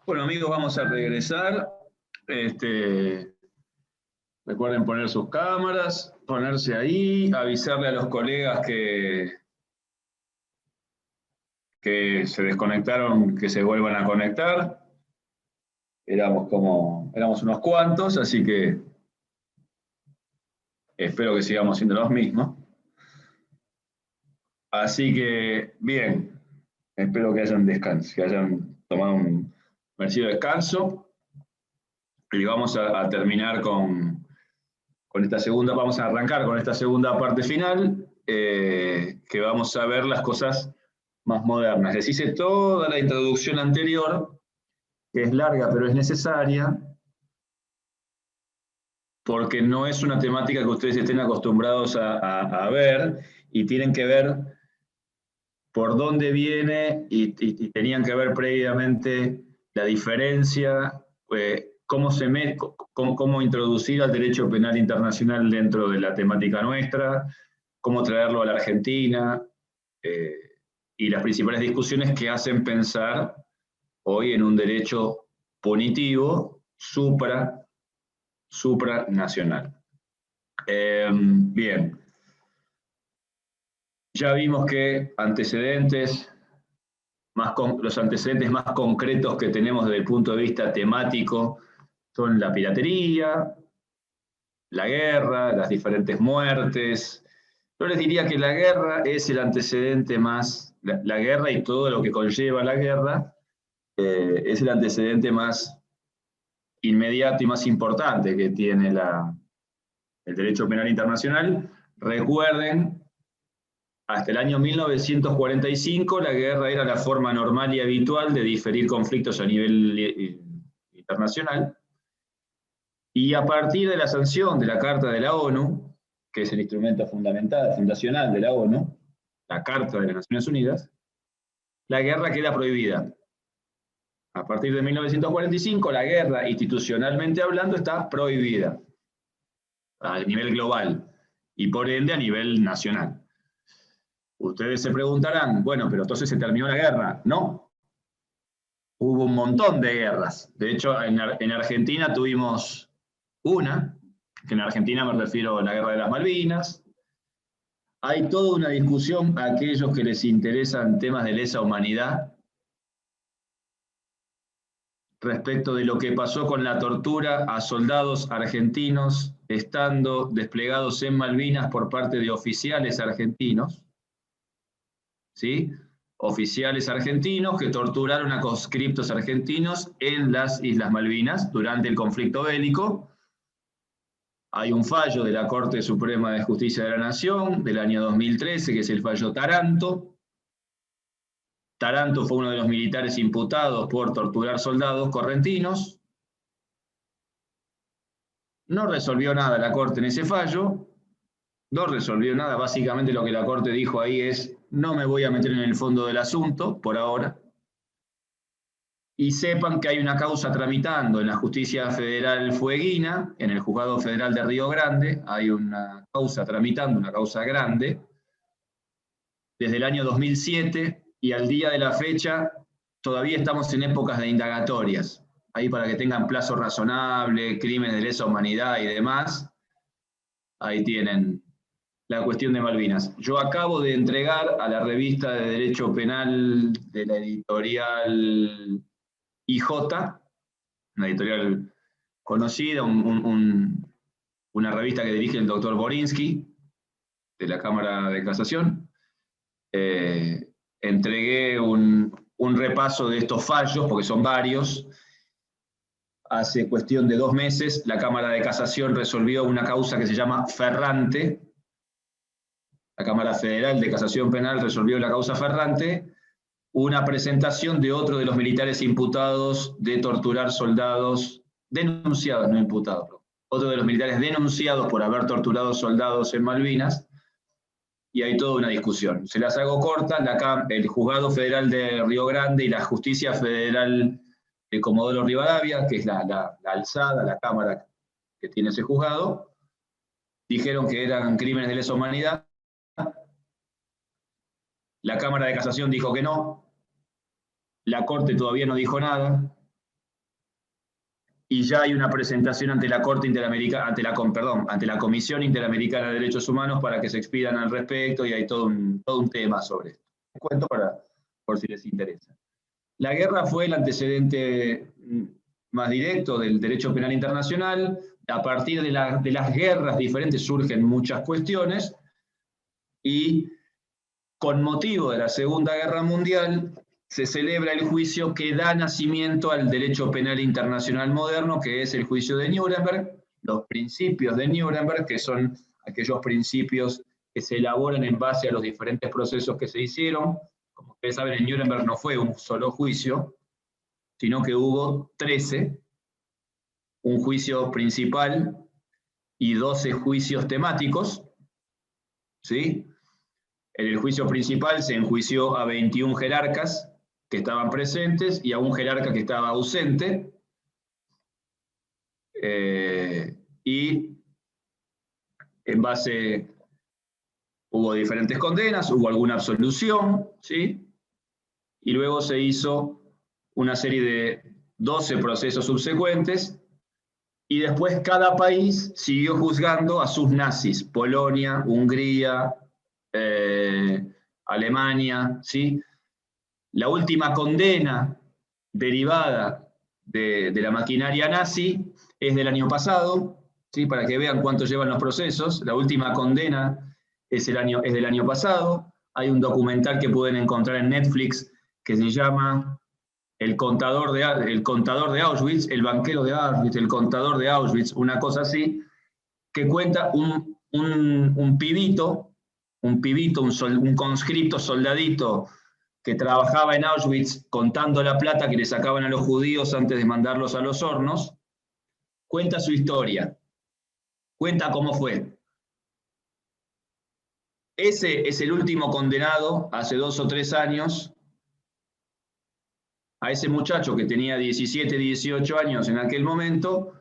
Bueno, amigos, vamos a regresar. Recuerden poner sus cámaras, ponerse ahí, avisarle a los colegas que se desconectaron, que se vuelvan a conectar. Éramos unos cuantos, así que espero que sigamos siendo los mismos. Así que, bien, espero que hayan tomado un merecido descanso. Y vamos a terminar con esta segunda, vamos a arrancar con esta segunda parte final, que vamos a ver las cosas más modernas. Les hice toda la introducción anterior, que es larga pero es necesaria, porque no es una temática que ustedes estén acostumbrados a ver, y tienen que ver por dónde viene, y tenían que ver previamente la diferencia, cómo introducir al derecho penal internacional dentro de la temática nuestra, cómo traerlo a la Argentina, eh, y las principales discusiones que hacen pensar hoy en un derecho punitivo supranacional. Bien, ya vimos que los antecedentes más concretos que tenemos desde el punto de vista temático son la piratería, la guerra, las diferentes muertes. Yo les diría que la guerra es el antecedente más, la guerra y todo lo que conlleva la guerra, es el antecedente más inmediato y más importante que tiene el derecho penal internacional. Recuerden, hasta el año 1945 la guerra era la forma normal y habitual de diferir conflictos a nivel internacional. Y a partir de la sanción de la Carta de la ONU, que es el instrumento fundacional de la ONU, la Carta de las Naciones Unidas, la guerra queda prohibida. A partir de 1945, la guerra, institucionalmente hablando, está prohibida a nivel global y por ende a nivel nacional. Ustedes se preguntarán, bueno, pero entonces se terminó la guerra. No, hubo un montón de guerras. De hecho, en Argentina tuvimos una, que en Argentina me refiero a la Guerra de las Malvinas. Hay toda una discusión a aquellos que les interesan temas de lesa humanidad respecto de lo que pasó con la tortura a soldados argentinos estando desplegados en Malvinas por parte de oficiales argentinos, ¿sí? Oficiales argentinos que torturaron a conscriptos argentinos en las Islas Malvinas durante el conflicto bélico. Hay un fallo de la Corte Suprema de Justicia de la Nación del año 2013, que es el fallo Taranto. Taranto fue uno de los militares imputados por torturar soldados correntinos. No resolvió nada la Corte en ese fallo. No resolvió nada. Básicamente lo que la Corte dijo ahí es: no me voy a meter en el fondo del asunto por ahora. Y sepan que hay una causa tramitando en la Justicia Federal Fueguina, en el Juzgado Federal de Río Grande. Hay una causa tramitando, una causa grande, desde el año 2007, y al día de la fecha todavía estamos en épocas de indagatorias. Ahí, para que tengan plazo razonable, crímenes de lesa humanidad y demás, ahí tienen la cuestión de Malvinas. Yo acabo de entregar a la revista de Derecho Penal de la editorial IJ, una editorial conocida, una revista que dirige el doctor Borinsky, de la Cámara de Casación. Entregué un repaso de estos fallos, porque son varios. Hace cuestión de 2 meses, la Cámara de Casación resolvió una causa que se llama Ferrante. La Cámara Federal de Casación Penal resolvió la causa Ferrante, una presentación de otro de los militares imputados de torturar soldados, denunciados, no imputados, otro de los militares denunciados por haber torturado soldados en Malvinas, y hay toda una discusión. Se las hago cortas. El Juzgado Federal de Río Grande y la Justicia Federal de Comodoro Rivadavia, que es la alzada, la cámara que tiene ese juzgado, dijeron que eran crímenes de lesa humanidad. La Cámara de Casación dijo que no. La Corte todavía no dijo nada. y ya hay una presentación ante la Corte Interamericana, ante la Comisión Interamericana de Derechos Humanos para que se expidan al respecto, y hay todo un tema sobre esto. Les cuento por si les interesa. La guerra fue el antecedente más directo del derecho penal internacional. A partir de las guerras diferentes surgen muchas cuestiones, y con motivo de la Segunda Guerra Mundial se celebra el juicio que da nacimiento al derecho penal internacional moderno, que es el juicio de Nuremberg, los principios de Nuremberg, que son aquellos principios que se elaboran en base a los diferentes procesos que se hicieron. Como ustedes saben, en Nuremberg no fue un solo juicio, sino que hubo 13, un juicio principal y 12 juicios temáticos, ¿sí? En el juicio principal se enjuició a 21 jerarcas que estaban presentes y a un jerarca que estaba ausente, y en base hubo diferentes condenas, hubo alguna absolución, ¿sí? Y luego se hizo una serie de 12 procesos subsecuentes, y después cada país siguió juzgando a sus nazis, Polonia, Hungría, Alemania, ¿sí? La última condena derivada de la maquinaria nazi es del año pasado, ¿sí? Para que vean cuánto llevan los procesos. La última condena es del año pasado. Hay un documental que pueden encontrar en Netflix que se llama El contador de Auschwitz, el banquero de Auschwitz, el contador de Auschwitz, una cosa así, que cuenta un pibito, un conscripto soldadito que trabajaba en Auschwitz contando la plata que le sacaban a los judíos antes de mandarlos a los hornos. Cuenta su historia, cuenta cómo fue. Ese es el último condenado hace 2 o 3 años. A ese muchacho que tenía 17, 18 años en aquel momento,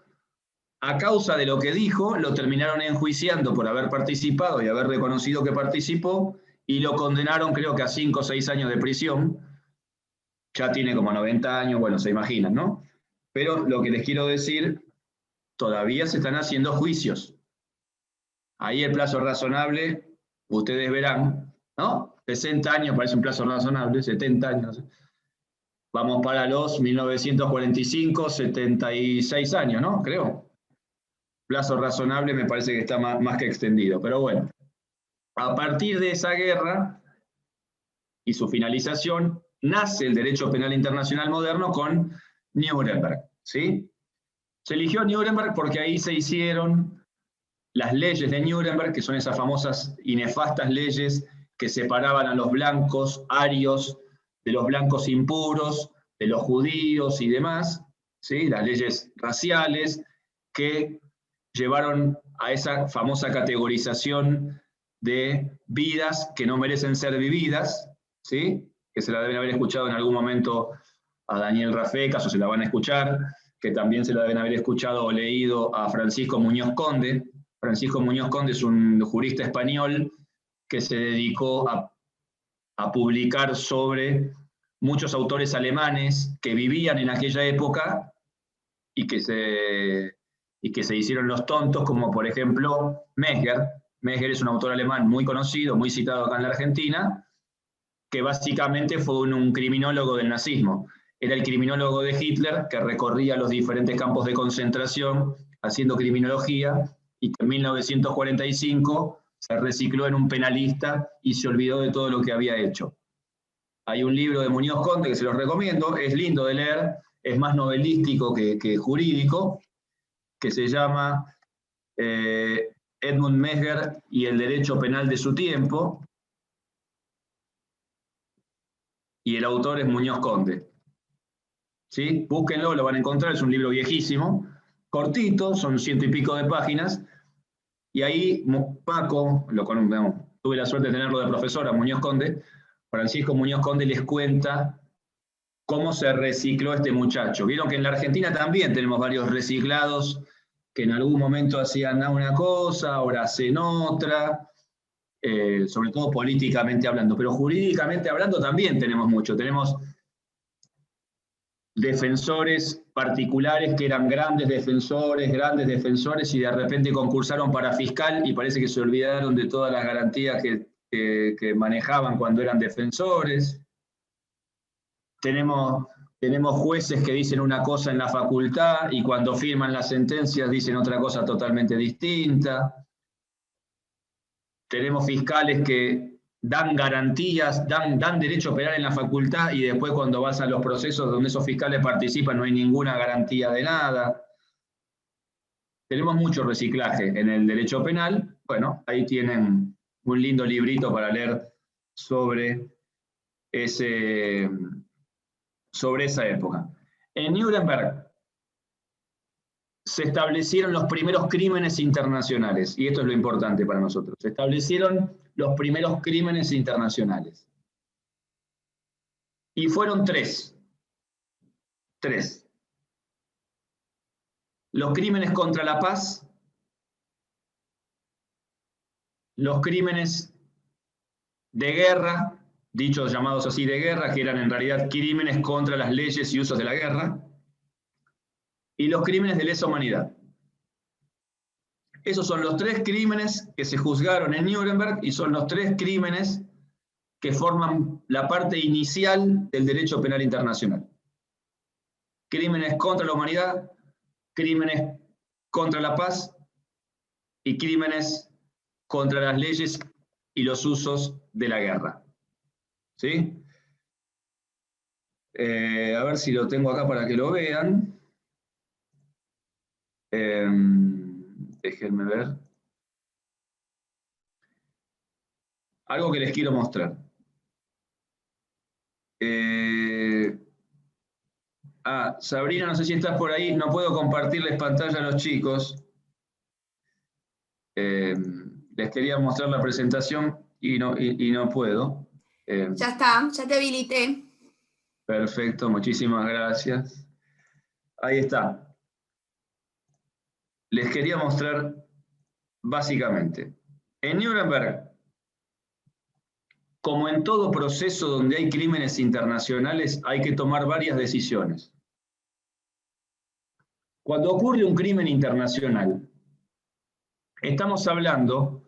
a causa de lo que dijo, lo terminaron enjuiciando por haber participado y haber reconocido que participó, y lo condenaron creo que a 5 o 6 años de prisión. Ya tiene como 90 años, bueno, se imaginan, ¿no? Pero lo que les quiero decir, todavía se están haciendo juicios. Ahí el plazo razonable, ustedes verán, ¿no? 60 años parece un plazo razonable, 70 años. Vamos para los 1945, 76 años, ¿no? Creo. Plazo razonable me parece que está más que extendido, pero bueno. A partir de esa guerra y su finalización, nace el derecho penal internacional moderno con Nuremberg, ¿sí? Se eligió Nuremberg porque ahí se hicieron las leyes de Nuremberg, que son esas famosas y nefastas leyes que separaban a los blancos arios de los blancos impuros, de los judíos y demás, ¿sí? Las leyes raciales que llevaron a esa famosa categorización de vidas que no merecen ser vividas, ¿sí? Que se la deben haber escuchado en algún momento a Daniel Rafecas, o se la van a escuchar, que también se la deben haber escuchado o leído a Francisco Muñoz Conde. Francisco Muñoz Conde es un jurista español que se dedicó a publicar sobre muchos autores alemanes que vivían en aquella época y que se hicieron los tontos, como por ejemplo Mesger. Mesger es un autor alemán muy conocido, muy citado acá en la Argentina, que básicamente fue un criminólogo del nazismo. Era el criminólogo de Hitler que recorría los diferentes campos de concentración haciendo criminología, y que en 1945 se recicló en un penalista y se olvidó de todo lo que había hecho. Hay un libro de Muñoz Conde que se los recomiendo, es lindo de leer, es más novelístico que jurídico, que se llama Edmund Mesger y el derecho penal de su tiempo, y el autor es Muñoz Conde. ¿Sí? Búsquenlo, lo van a encontrar, es un libro viejísimo, cortito, son 100 y pico de páginas, y ahí Paco, tuve la suerte de tenerlo de profesor a Muñoz Conde, Francisco Muñoz Conde les cuenta cómo se recicló este muchacho. Vieron que en la Argentina también tenemos varios reciclados que en algún momento hacían una cosa, ahora hacen otra, sobre todo políticamente hablando, pero jurídicamente hablando también tenemos mucho. Tenemos defensores particulares que eran grandes defensores, y de repente concursaron para fiscal y parece que se olvidaron de todas las garantías que manejaban cuando eran defensores. Tenemos jueces que dicen una cosa en la facultad y cuando firman las sentencias dicen otra cosa totalmente distinta. Tenemos fiscales que dan garantías, dan derecho penal en la facultad y después cuando vas a los procesos donde esos fiscales participan no hay ninguna garantía de nada. Tenemos mucho reciclaje en el derecho penal. Bueno, ahí tienen un lindo librito para leer sobre esa época. En Nuremberg se establecieron los primeros crímenes internacionales, y esto es lo importante para nosotros. Se establecieron los primeros crímenes internacionales. Y fueron tres. Los crímenes contra la paz, los crímenes de guerra, dichos llamados así de guerra, que eran en realidad crímenes contra las leyes y usos de la guerra, y los crímenes de lesa humanidad. Esos son los tres crímenes que se juzgaron en Nuremberg y son los tres crímenes que forman la parte inicial del derecho penal internacional. Crímenes contra la humanidad, crímenes contra la paz y crímenes contra las leyes y los usos de la guerra. ¿Sí? A ver si lo tengo acá para que lo vean. Déjenme ver. Algo que les quiero mostrar. Sabrina, no sé si estás por ahí, no puedo compartirles pantalla a los chicos. Les quería mostrar la presentación y no puedo. Ya está, ya te habilité. Perfecto, muchísimas gracias. Ahí está. Les quería mostrar básicamente. En Nuremberg, como en todo proceso donde hay crímenes internacionales, hay que tomar varias decisiones. Cuando ocurre un crimen internacional, estamos hablando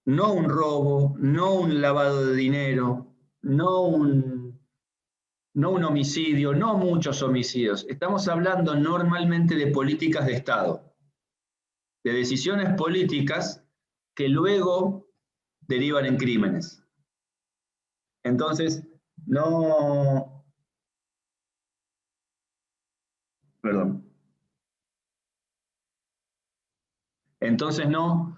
no un robo, no un lavado de dinero, no un homicidio, no muchos homicidios. Estamos hablando normalmente de políticas de Estado, de decisiones políticas que luego derivan en crímenes. Entonces, Entonces no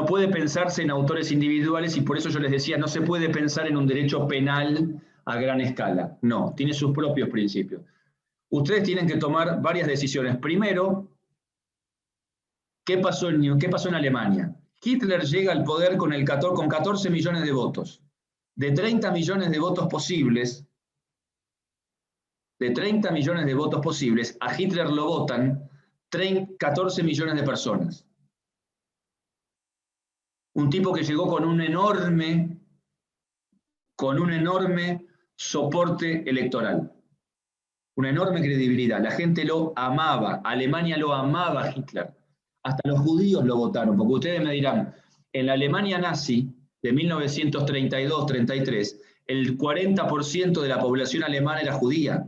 puede pensarse en autores individuales y por eso yo les decía, no se puede pensar en un derecho penal a gran escala. No, tiene sus propios principios. Ustedes tienen que tomar varias decisiones. Primero, ¿qué pasó en Alemania? Hitler llega al poder con 14 millones de votos. De 30 millones de votos posibles, a Hitler lo votan 14 millones de personas. Un tipo que llegó con un enorme soporte electoral, una enorme credibilidad. La gente lo amaba, Alemania lo amaba a Hitler. Hasta los judíos lo votaron, porque ustedes me dirán, en la Alemania nazi de 1932-33, el 40% de la población alemana era judía.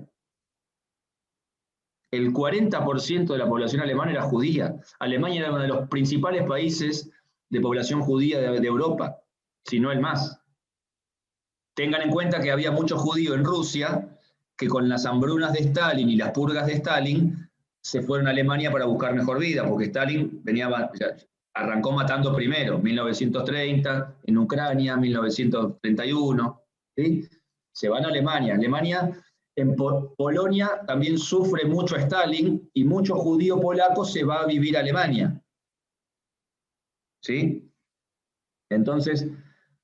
El 40% de la población alemana era judía. Alemania era uno de los principales países de población judía de Europa, si no el más. Tengan en cuenta que había muchos judíos en Rusia que con las hambrunas de Stalin y las purgas de Stalin se fueron a Alemania para buscar mejor vida, porque Stalin arrancó matando primero, 1930, en Ucrania, 1931, ¿sí? Se van a Alemania. En Polonia también sufre mucho Stalin y mucho judío polaco se va a vivir a Alemania. ¿Sí? Entonces,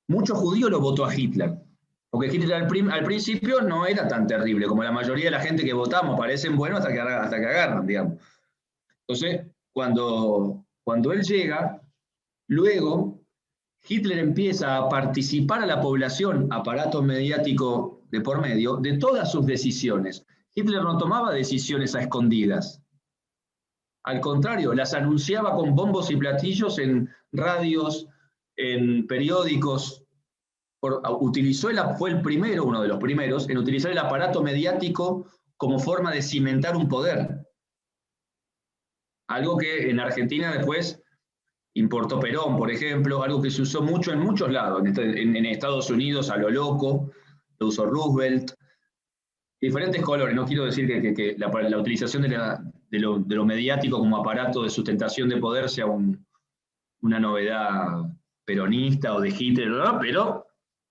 mucho judío lo votó a Hitler. Porque Hitler al principio no era tan terrible como la mayoría de la gente que votamos, parecen buenos hasta que agarran, digamos. Entonces, cuando él llega, luego Hitler empieza a participar a la población, aparato mediático de por medio, de todas sus decisiones. Hitler no tomaba decisiones a escondidas. Al contrario, las anunciaba con bombos y platillos en radios, en periódicos. Fue el primero, uno de los primeros, en utilizar el aparato mediático como forma de cimentar un poder. Algo que en Argentina después importó Perón, por ejemplo, algo que se usó mucho en muchos lados. En Estados Unidos, a lo loco, lo usó Roosevelt. Diferentes colores, no quiero decir que la utilización de lo mediático como aparato de sustentación de poder sea una novedad peronista o de Hitler, ¿no? Pero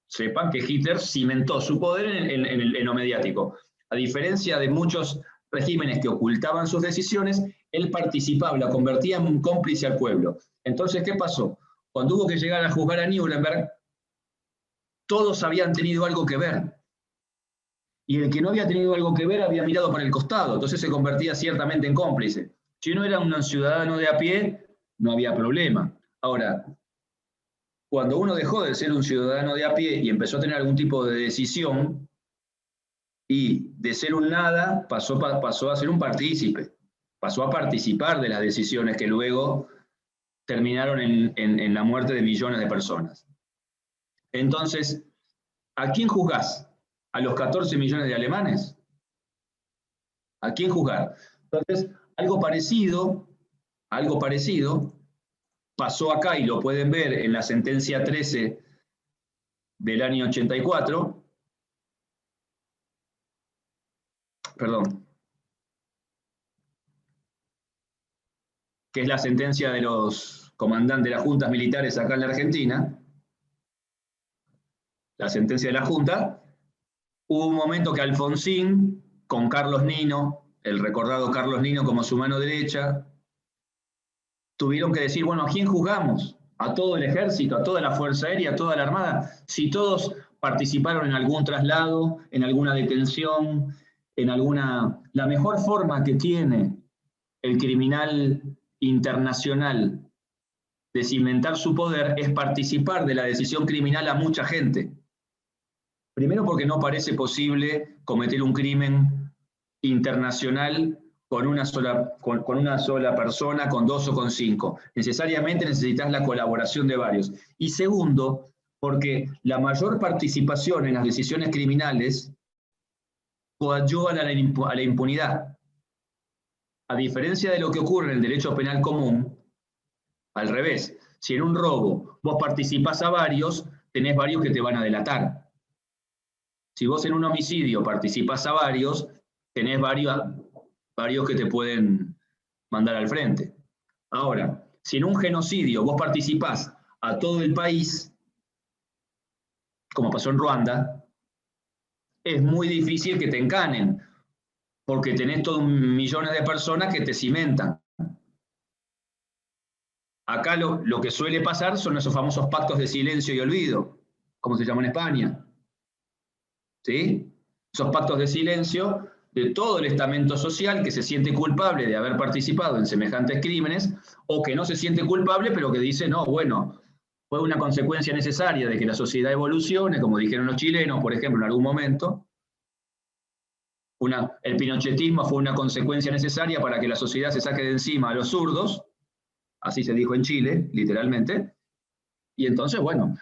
sepan que Hitler cimentó su poder en lo mediático. A diferencia de muchos regímenes que ocultaban sus decisiones, él participaba, la convertía en un cómplice al pueblo. Entonces, ¿qué pasó? Cuando hubo que llegar a juzgar a Nuremberg, todos habían tenido algo que ver. Y el que no había tenido algo que ver había mirado para el costado, entonces se convertía ciertamente en cómplice. Si uno era un ciudadano de a pie, no había problema. Ahora, cuando uno dejó de ser un ciudadano de a pie y empezó a tener algún tipo de decisión, y de ser un nada pasó a ser un partícipe, pasó a participar de las decisiones que luego terminaron en la muerte de millones de personas. Entonces, ¿a quién juzgás? ¿A los 14 millones de alemanes? ¿A quién juzgar? Entonces, algo parecido pasó acá y lo pueden ver en la sentencia 13 del año 84. Perdón. Que es la sentencia de los comandantes de las juntas militares acá en la Argentina. La sentencia de la Junta. Hubo un momento que Alfonsín, con Carlos Nino, el recordado Carlos Nino como su mano derecha, tuvieron que decir, bueno, ¿a quién juzgamos? ¿A todo el ejército, a toda la Fuerza Aérea, a toda la Armada? Si todos participaron en algún traslado, en alguna detención, en alguna... La mejor forma que tiene el criminal internacional de cimentar su poder es participar de la decisión criminal a mucha gente. Primero porque no parece posible cometer un crimen internacional con una sola persona, con 2 o con 5. Necesariamente necesitas la colaboración de varios. Y segundo, porque la mayor participación en las decisiones criminales coadyuvan a la impunidad. A diferencia de lo que ocurre en el derecho penal común, al revés, si en un robo vos participás a varios, tenés varios que te van a delatar. Si vos en un homicidio participás a varios, tenés varios que te pueden mandar al frente. Ahora, si en un genocidio vos participás a todo el país, como pasó en Ruanda, es muy difícil que te encanen, porque tenés todos millones de personas que te cimentan. Acá lo que suele pasar son esos famosos pactos de silencio y olvido, como se llama en España. ¿Sí? Esos pactos de silencio de todo el estamento social que se siente culpable de haber participado en semejantes crímenes, o que no se siente culpable, pero que dice, no, bueno, fue una consecuencia necesaria de que la sociedad evolucione, como dijeron los chilenos, por ejemplo, en algún momento. El pinochetismo fue una consecuencia necesaria para que la sociedad se saque de encima a los zurdos, así se dijo en Chile, literalmente, y entonces, bueno,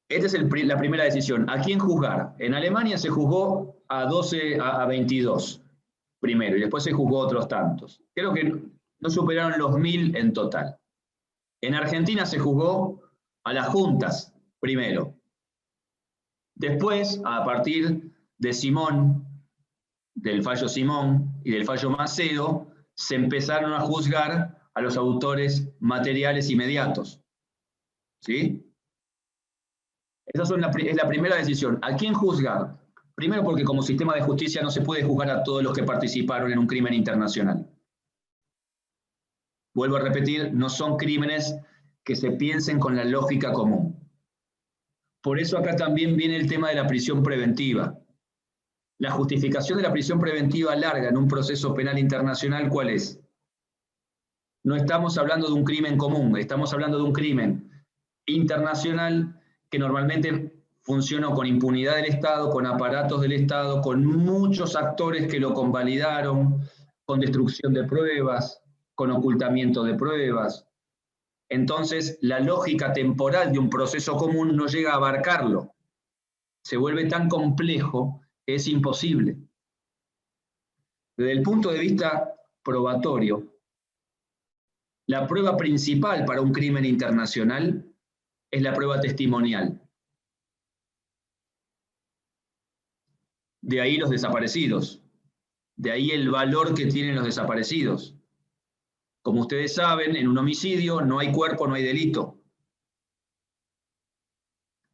esta es la primera decisión. ¿A quién juzgar? En Alemania se juzgó a 22 primero, y después se juzgó otros tantos. Creo que no superaron los 1000 en total. En Argentina se juzgó a las juntas primero. Después, a partir de Simón, del fallo Simón y del fallo Macedo, se empezaron a juzgar a los autores materiales inmediatos. ¿Sí? Esa es la primera decisión. ¿A quién juzgar? Primero porque como sistema de justicia no se puede juzgar a todos los que participaron en un crimen internacional. Vuelvo a repetir, no son crímenes que se piensen con la lógica común. Por eso acá también viene el tema de la prisión preventiva. La justificación de la prisión preventiva larga en un proceso penal internacional, ¿cuál es? No estamos hablando de un crimen común, estamos hablando de un crimen internacional que normalmente funcionó con impunidad del Estado, con aparatos del Estado, con muchos actores que lo convalidaron, con destrucción de pruebas, con ocultamiento de pruebas. Entonces, la lógica temporal de un proceso común no llega a abarcarlo. Se vuelve tan complejo que es imposible. Desde el punto de vista probatorio, la prueba principal para un crimen internacional es la prueba testimonial. De ahí los desaparecidos. De ahí el valor que tienen los desaparecidos. Como ustedes saben, en un homicidio no hay cuerpo, no hay delito.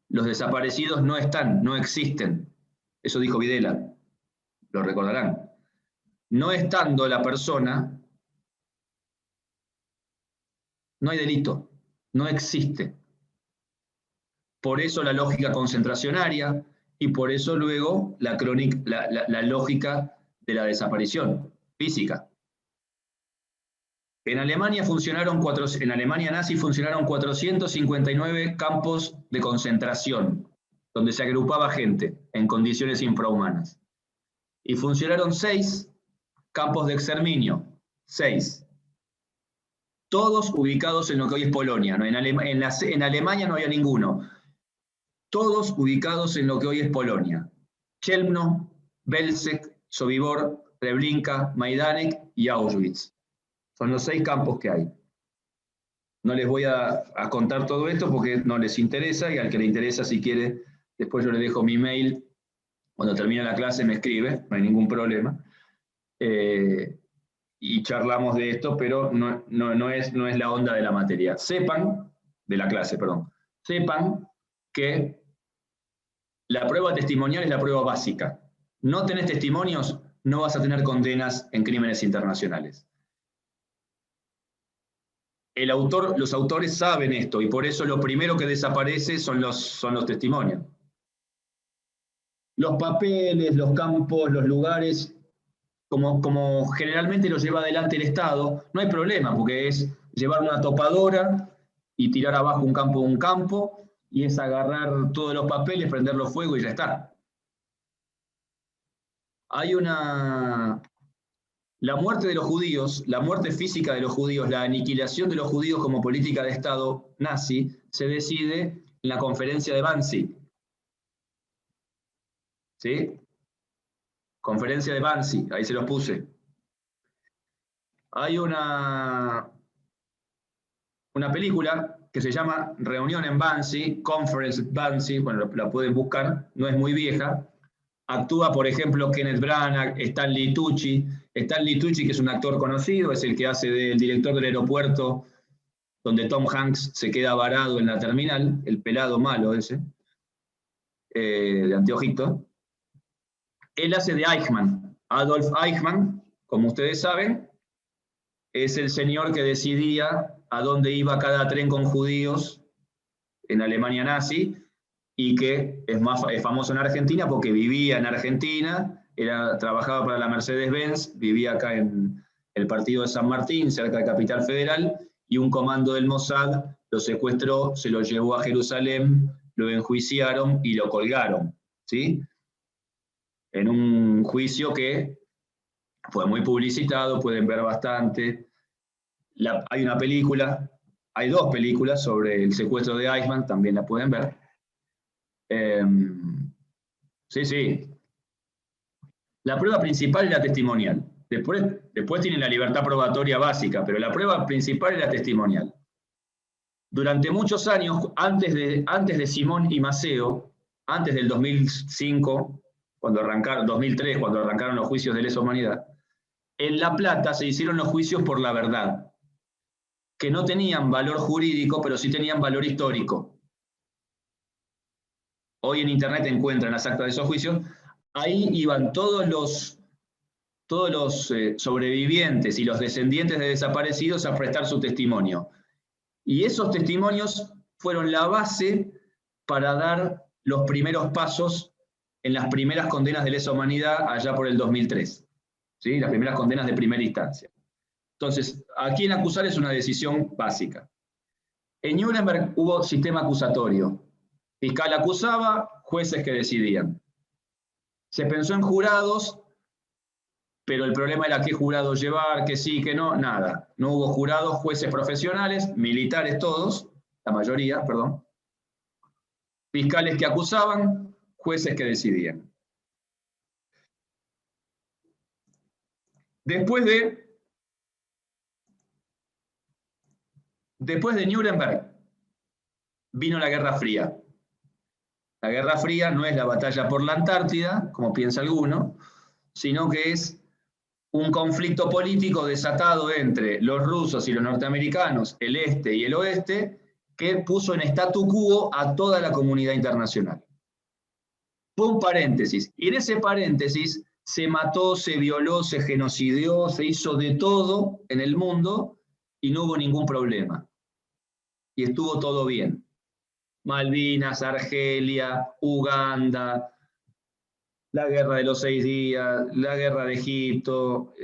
Los desaparecidos no están, no existen. Eso dijo Videla, lo recordarán. No estando la persona, no hay delito, no existe. Por eso la lógica concentracionaria y por eso luego la lógica de la desaparición física. En Alemania nazi funcionaron 459 campos de concentración, donde se agrupaba gente en condiciones infrahumanas. Y funcionaron 6 campos de exterminio, 6. Todos ubicados en lo que hoy es Polonia. ¿No? En Alemania no había ninguno. Todos ubicados en lo que hoy es Polonia. Chelmno, Belzec, Sobibor, Treblinka, Majdanek y Auschwitz. Son los 6 campos que hay. No les voy a contar todo esto porque no les interesa, y al que le interesa, si quiere, después yo le dejo mi mail. Cuando termine la clase me escribe, no hay ningún problema. Y charlamos de esto, pero no es la onda de la materia. Sepan que la prueba testimonial es la prueba básica. No tenés testimonios, no vas a tener condenas en crímenes internacionales. Los autores saben esto, y por eso lo primero que desaparece son los testimonios. Los papeles, los campos, los lugares, como generalmente los lleva adelante el Estado, no hay problema, porque es llevar una topadora y tirar abajo un campo, y es agarrar todos los papeles, prenderlo fuego y ya está. La muerte de los judíos, la muerte física de los judíos, la aniquilación de los judíos como política de Estado nazi, se decide en la conferencia de Wannsee. ¿Sí? Conferencia de Wannsee, ahí se los puse. Hay una película que se llama Reunión en Wannsee, Conference Wannsee, bueno, la pueden buscar, no es muy vieja. Actúa, por ejemplo, Kenneth Branagh, Stanley Tucci, que es un actor conocido, es el que hace del director del aeropuerto, donde Tom Hanks se queda varado en la terminal, el pelado malo ese, de anteojito. Él hace de Eichmann. Adolf Eichmann, como ustedes saben, es el señor que decidía a dónde iba cada tren con judíos en Alemania nazi, y que es famoso en Argentina porque vivía en Argentina, trabajaba para la Mercedes-Benz, vivía acá en el partido de San Martín, cerca de Capital Federal, y un comando del Mossad lo secuestró, se lo llevó a Jerusalén, lo enjuiciaron y lo colgaron, ¿sí? En un juicio que fue muy publicitado, pueden ver bastante. Hay una película, hay 2 películas sobre el secuestro de Eichmann, también la pueden ver. Sí. La prueba principal es la testimonial. Después tienen la libertad probatoria básica, pero la prueba principal es la testimonial. Durante muchos años, antes de Simón y Maceo, antes del 2005, 2003, cuando arrancaron los juicios de lesa humanidad, en La Plata se hicieron los juicios por la verdad, que no tenían valor jurídico, pero sí tenían valor histórico. Hoy en internet encuentran las actas de esos juicios. Ahí iban todos los sobrevivientes y los descendientes de desaparecidos a prestar su testimonio. Y esos testimonios fueron la base para dar los primeros pasos en las primeras condenas de lesa humanidad allá por el 2003. ¿Sí? Las primeras condenas de primera instancia. Entonces, a quién acusar es una decisión básica. En Nuremberg hubo sistema acusatorio. Fiscal acusaba, jueces que decidían. Se pensó en jurados, pero el problema era qué jurados llevar, que sí, que no, nada. No hubo jurados, jueces profesionales, militares todos, la mayoría, perdón. Fiscales que acusaban, jueces que decidían. Después de Nuremberg, vino la Guerra Fría. La Guerra Fría no es la batalla por la Antártida, como piensa alguno, sino que es un conflicto político desatado entre los rusos y los norteamericanos, el este y el oeste, que puso en statu quo a toda la comunidad internacional. Fue un paréntesis, y en ese paréntesis se mató, se violó, se genocidió, se hizo de todo en el mundo y no hubo ningún problema. Y estuvo todo bien. Malvinas, Argelia, Uganda, la guerra de los 6 días, la guerra de Egipto,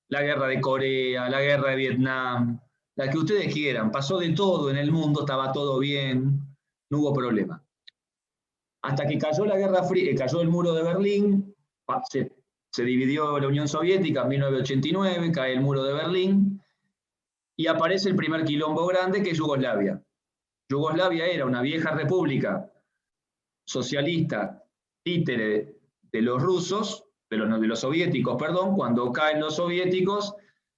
la guerra de Corea, la guerra de Vietnam, la que ustedes quieran, pasó de todo en el mundo, estaba todo bien, no hubo problema. Hasta que cayó la Guerra Fría, cayó el muro de Berlín, se dividió la Unión Soviética en 1989, cae el muro de Berlín, y aparece el primer quilombo grande, que es Yugoslavia. Yugoslavia era una vieja república socialista, títere de los rusos, de los soviéticos, perdón. Cuando caen los soviéticos,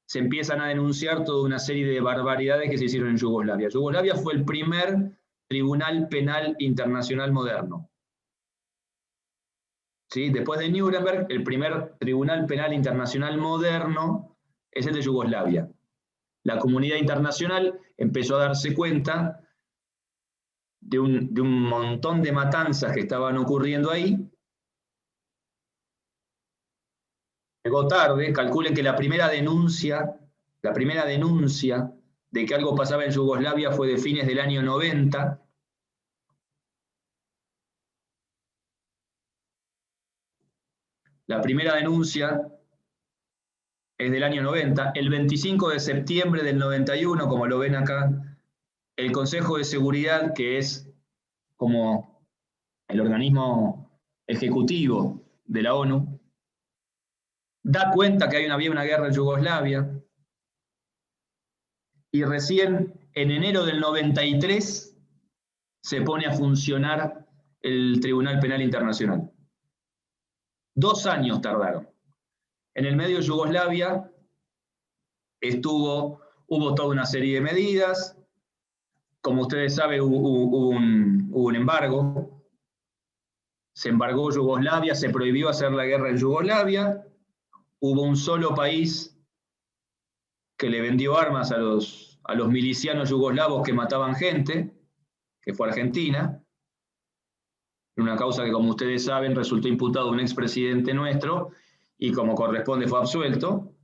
se empiezan a denunciar toda una serie de barbaridades que se hicieron en Yugoslavia. Yugoslavia fue el primer tribunal penal internacional moderno. ¿Sí? Después de Nuremberg, el primer tribunal penal internacional moderno es el de Yugoslavia. La comunidad internacional empezó a darse cuenta de un montón de matanzas que estaban ocurriendo ahí. Llegó tarde, calculen que la primera denuncia de que algo pasaba en Yugoslavia fue de fines del año 90. La primera denuncia es del año 90. El 25 de septiembre del 91, como lo ven acá, el Consejo de Seguridad, que es como el organismo ejecutivo de la ONU, da cuenta que había una guerra en Yugoslavia, y recién en enero del 93 se pone a funcionar el Tribunal Penal Internacional. 2 años tardaron. En el medio de Yugoslavia hubo toda una serie de medidas. Como ustedes saben, hubo un embargo. Se embargó Yugoslavia, se prohibió hacer la guerra en Yugoslavia. Hubo un solo país que le vendió armas a los milicianos yugoslavos que mataban gente, que fue Argentina, en una causa que, como ustedes saben, resultó imputado un expresidente nuestro, y como corresponde fue absuelto.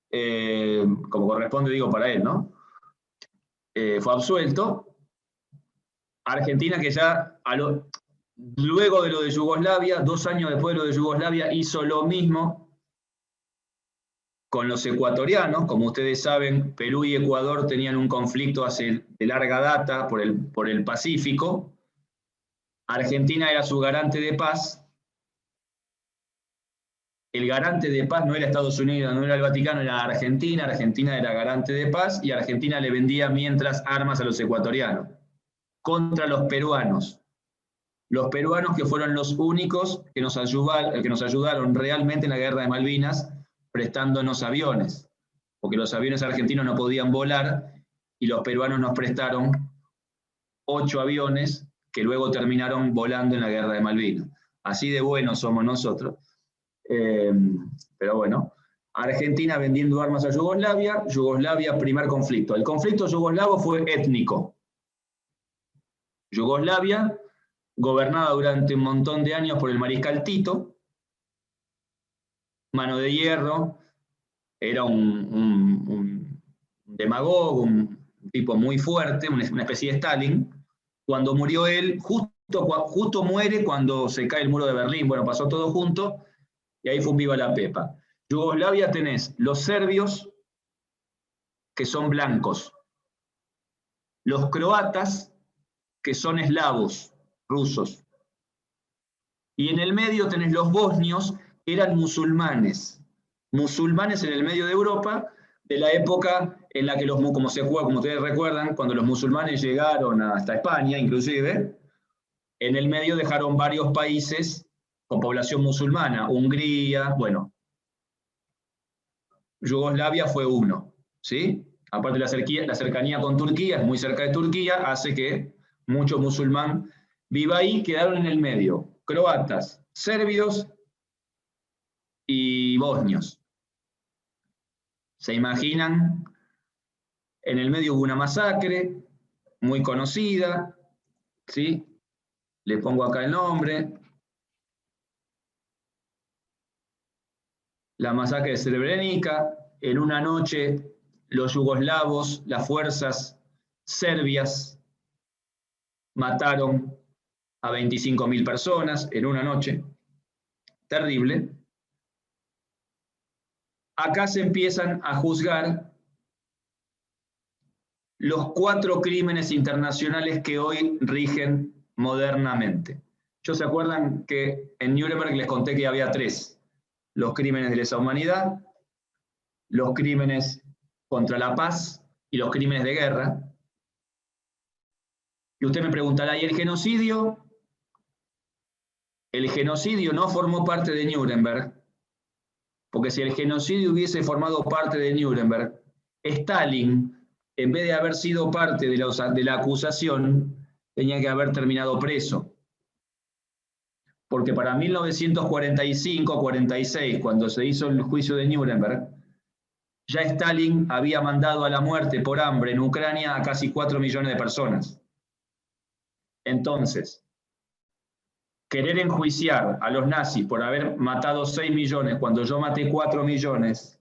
Como corresponde, digo, para él, ¿no? Fue absuelto. Argentina, que ya luego de lo de Yugoslavia, 2 años después de lo de Yugoslavia, hizo lo mismo con los ecuatorianos. Como ustedes saben, Perú y Ecuador tenían un conflicto de larga data por el Pacífico. Argentina era su garante de paz. El garante de paz no era Estados Unidos, no era el Vaticano, era Argentina. Argentina era garante de paz, y Argentina le vendía mientras armas a los ecuatorianos contra los peruanos. Los peruanos, que fueron los únicos que nos ayudaron realmente en la guerra de Malvinas, prestándonos aviones, porque los aviones argentinos no podían volar, y los peruanos nos prestaron 8 aviones que luego terminaron volando en la guerra de Malvinas. Así de buenos somos nosotros. Pero bueno, Argentina vendiendo armas a Yugoslavia. Yugoslavia, primer conflicto. El conflicto yugoslavo fue étnico. Yugoslavia, gobernada durante un montón de años por el mariscal Tito, mano de hierro, era un demagogo, un tipo muy fuerte, una especie de Stalin. Cuando murió él, justo muere cuando se cae el muro de Berlín. Bueno, pasó todo junto, y ahí fue un viva la pepa. Yugoslavia tenés los serbios, que son blancos, los croatas, que son eslavos, rusos. Y en el medio tenés los bosnios, que eran musulmanes en el medio de Europa, de la época en la que como ustedes recuerdan, cuando los musulmanes llegaron hasta España, inclusive, en el medio dejaron varios países con población musulmana, Hungría, bueno, Yugoslavia fue uno, ¿sí? Aparte la cercanía con Turquía, es muy cerca de Turquía, hace que mucho musulmán viva ahí, quedaron en el medio, croatas, serbios y bosnios. ¿Se imaginan? En el medio hubo una masacre muy conocida, ¿sí? Les pongo acá el nombre. La masacre de Srebrenica. En una noche, los yugoslavos, las fuerzas serbias, mataron a 25.000 personas en una noche. Terrible. Acá se empiezan a juzgar los 4 crímenes internacionales que hoy rigen modernamente. ¿Yo se acuerdan que en Nuremberg les conté que había 3? Los crímenes de lesa humanidad, los crímenes contra la paz y los crímenes de guerra. Y usted me preguntará, ¿y el genocidio? El genocidio no formó parte de Nuremberg, porque si el genocidio hubiese formado parte de Nuremberg, Stalin, en vez de haber sido parte de la acusación, tenía que haber terminado preso. Porque para 1945-46, cuando se hizo el juicio de Nuremberg, ya Stalin había mandado a la muerte por hambre en Ucrania a casi 4 millones de personas. Entonces, querer enjuiciar a los nazis por haber matado 6 millones cuando yo maté 4 millones,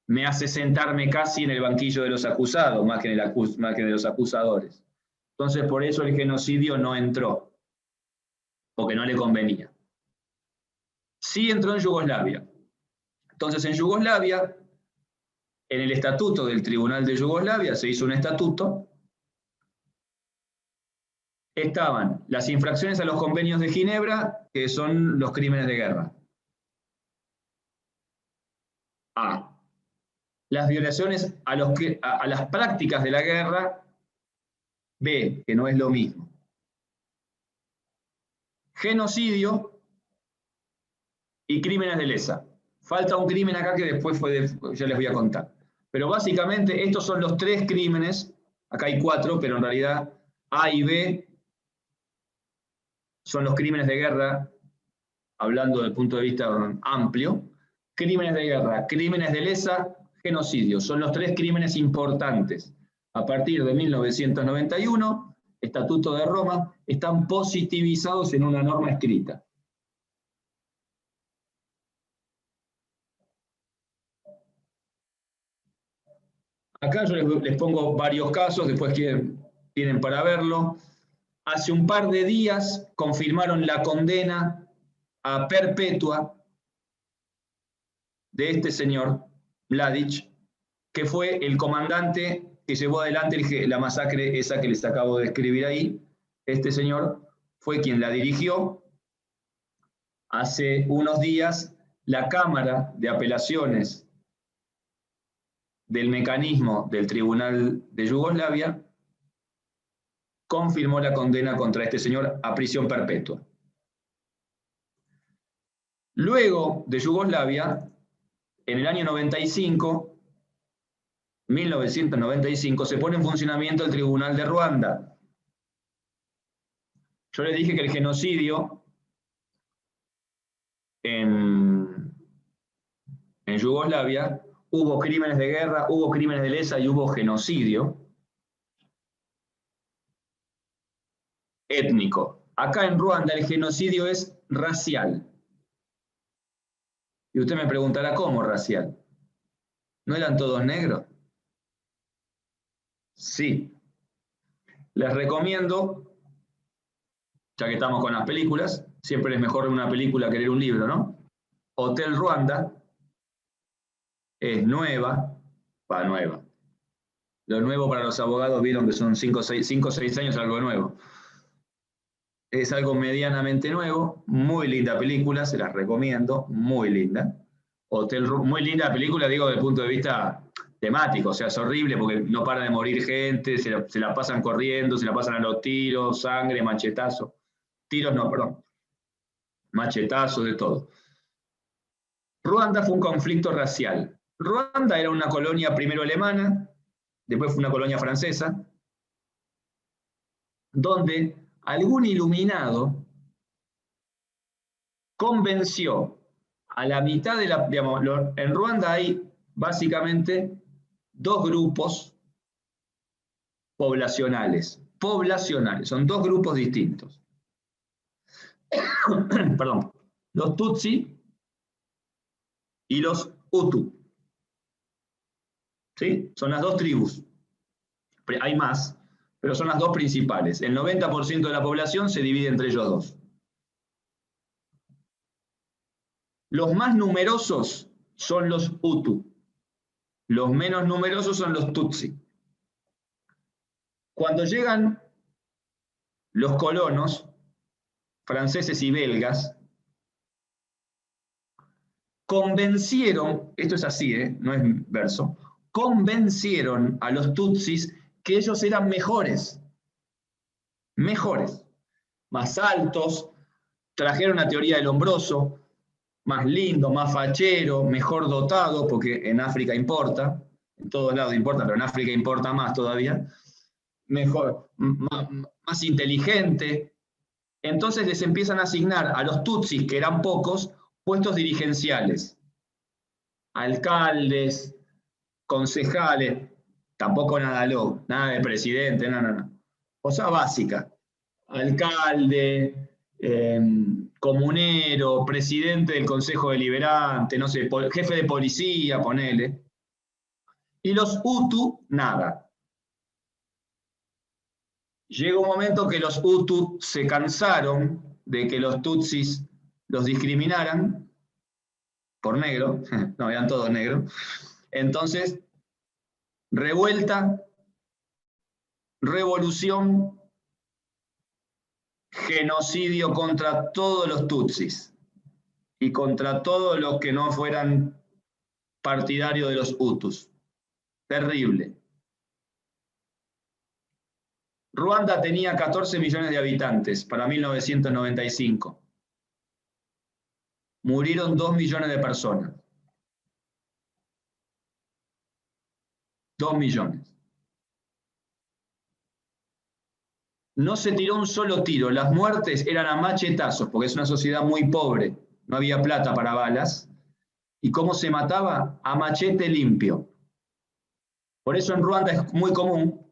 me hace sentarme casi en el banquillo de los acusados, más que de los acusadores. Entonces, por eso el genocidio no entró, porque no le convenía. Sí entró en Yugoslavia. Entonces, en Yugoslavia, en el estatuto del Tribunal de Yugoslavia, se hizo un estatuto, estaban las infracciones a los convenios de Ginebra, que son los crímenes de guerra. A. Las violaciones a las prácticas de la guerra. B, que no es lo mismo. Genocidio y crímenes de lesa. Falta un crimen acá que después ya les voy a contar. Pero básicamente estos son los 3 crímenes, acá hay 4, pero en realidad A y B son los crímenes de guerra, hablando del punto de vista amplio. Crímenes de guerra, crímenes de lesa, genocidio. Son los 3 crímenes importantes. A partir de 1991, Estatuto de Roma, están positivizados en una norma escrita. Acá yo les pongo varios casos, después tienen para verlo. Hace un par de días confirmaron la condena a perpetua de este señor, Mladić, que fue el comandante que llevó adelante la masacre esa que les acabo de escribir ahí. Este señor fue quien la dirigió. Hace unos días, la Cámara de Apelaciones del mecanismo del Tribunal de Yugoslavia confirmó la condena contra este señor a prisión perpetua. Luego de Yugoslavia, en el año 1995, se pone en funcionamiento el Tribunal de Ruanda. Yo les dije que el genocidio en Yugoslavia, hubo crímenes de guerra, hubo crímenes de lesa y hubo genocidio étnico. Acá en Ruanda el genocidio es racial. Y usted me preguntará, ¿cómo racial? ¿No eran todos negros? Sí. Les recomiendo, ya que estamos con las películas, siempre es mejor una película que leer un libro, ¿no? Hotel Ruanda es nueva. Lo nuevo para los abogados vieron que son 5 o 6 años algo nuevo. es algo medianamente nuevo, muy linda película, se las recomiendo, muy linda. Muy linda película, digo, desde el punto de vista temático, o sea, es horrible porque no para de morir gente, se la pasan corriendo, se la pasan a los tiros, sangre, machetazos. Tiros no, perdón. Machetazos, de todo. Ruanda fue un conflicto racial. Ruanda era una colonia primero alemana, después fue una colonia francesa, donde algún iluminado convenció a la mitad de la... Digamos, en Ruanda hay básicamente dos grupos poblacionales. Son dos grupos distintos. Perdón. Los Tutsi y los Hutu. ¿Sí? Son las dos tribus. Hay más, pero son las dos principales. El 90% de la población se divide entre ellos dos. Los más numerosos son los Hutu. Los menos numerosos son los Tutsi. Cuando llegan los colonos, franceses y belgas, convencieron, esto es así, no es verso, convencieron a los Tutsis que ellos eran mejores, más altos, trajeron la teoría del hombroso, más lindo, más fachero, mejor dotado, porque en África importa, en todos lados importa, pero en África importa más todavía, mejor, más inteligente. Entonces les empiezan a asignar a los Tutsis, que eran pocos, puestos dirigenciales, alcaldes, concejales, tampoco nada de presidente, no. Cosa básica, alcalde, comunero, presidente del consejo deliberante, no sé, jefe de policía, ponele. Y los Hutu, nada. Llega un momento que los Hutu se cansaron de que los Tutsis los discriminaran por negro, no, eran todos negros. Entonces, revuelta, revolución, genocidio contra todos los Tutsis y contra todos los que no fueran partidarios de los Hutus. Terrible. Ruanda tenía 14 millones de habitantes para 1995. Murieron 2 millones de personas. 2 millones. No se tiró un solo tiro. Las muertes eran a machetazos, porque es una sociedad muy pobre. No había plata para balas. ¿Y cómo se mataba? A machete limpio. Por eso en Ruanda es muy común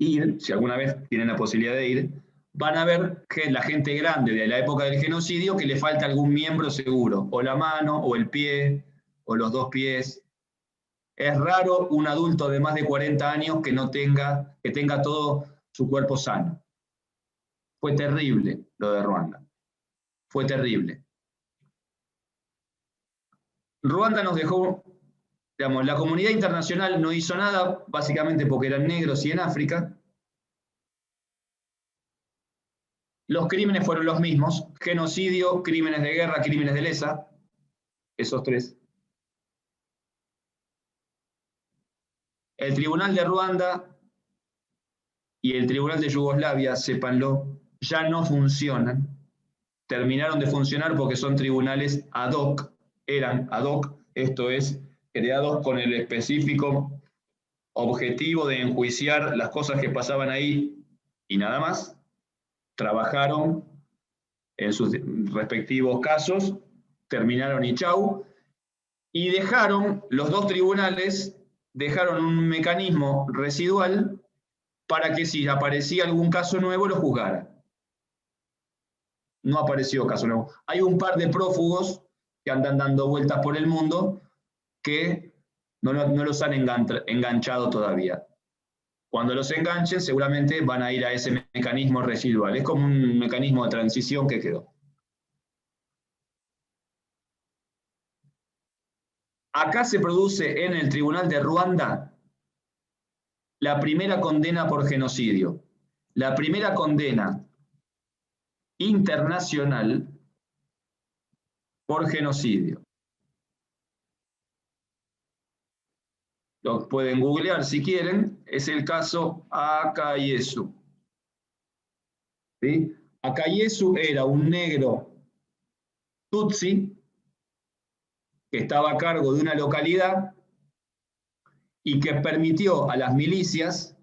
ir, si alguna vez tienen la posibilidad de ir, van a ver que la gente grande de la época del genocidio que le falta algún miembro seguro, o la mano, o el pie, o los dos pies. Es raro un adulto de más de 40 años que tenga todo su cuerpo sano. Fue terrible lo de Ruanda. Fue terrible. Ruanda nos dejó, digamos, la comunidad internacional no hizo nada, básicamente porque eran negros y en África. Los crímenes fueron los mismos: genocidio, crímenes de guerra, crímenes de lesa, esos tres. El Tribunal de Ruanda y el Tribunal de Yugoslavia, sépanlo, ya no funcionan. Terminaron de funcionar porque son tribunales ad hoc, eran ad hoc, esto es, creados con el específico objetivo de enjuiciar las cosas que pasaban ahí y nada más. Trabajaron en sus respectivos casos, terminaron y chau, y los dos tribunales dejaron un mecanismo residual para que si aparecía algún caso nuevo lo juzgara. No apareció caso nuevo. Hay un par de prófugos que andan dando vueltas por el mundo que no los han enganchado todavía. Cuando los enganchen, seguramente van a ir a ese mecanismo residual. Es como un mecanismo de transición que quedó. Acá se produce en el Tribunal de Ruanda la primera condena por genocidio. La primera condena internacional por genocidio. Lo pueden googlear si quieren, es el caso Akayesu. ¿Sí? Akayesu era un negro tutsi que estaba a cargo de una localidad y que permitió a las milicias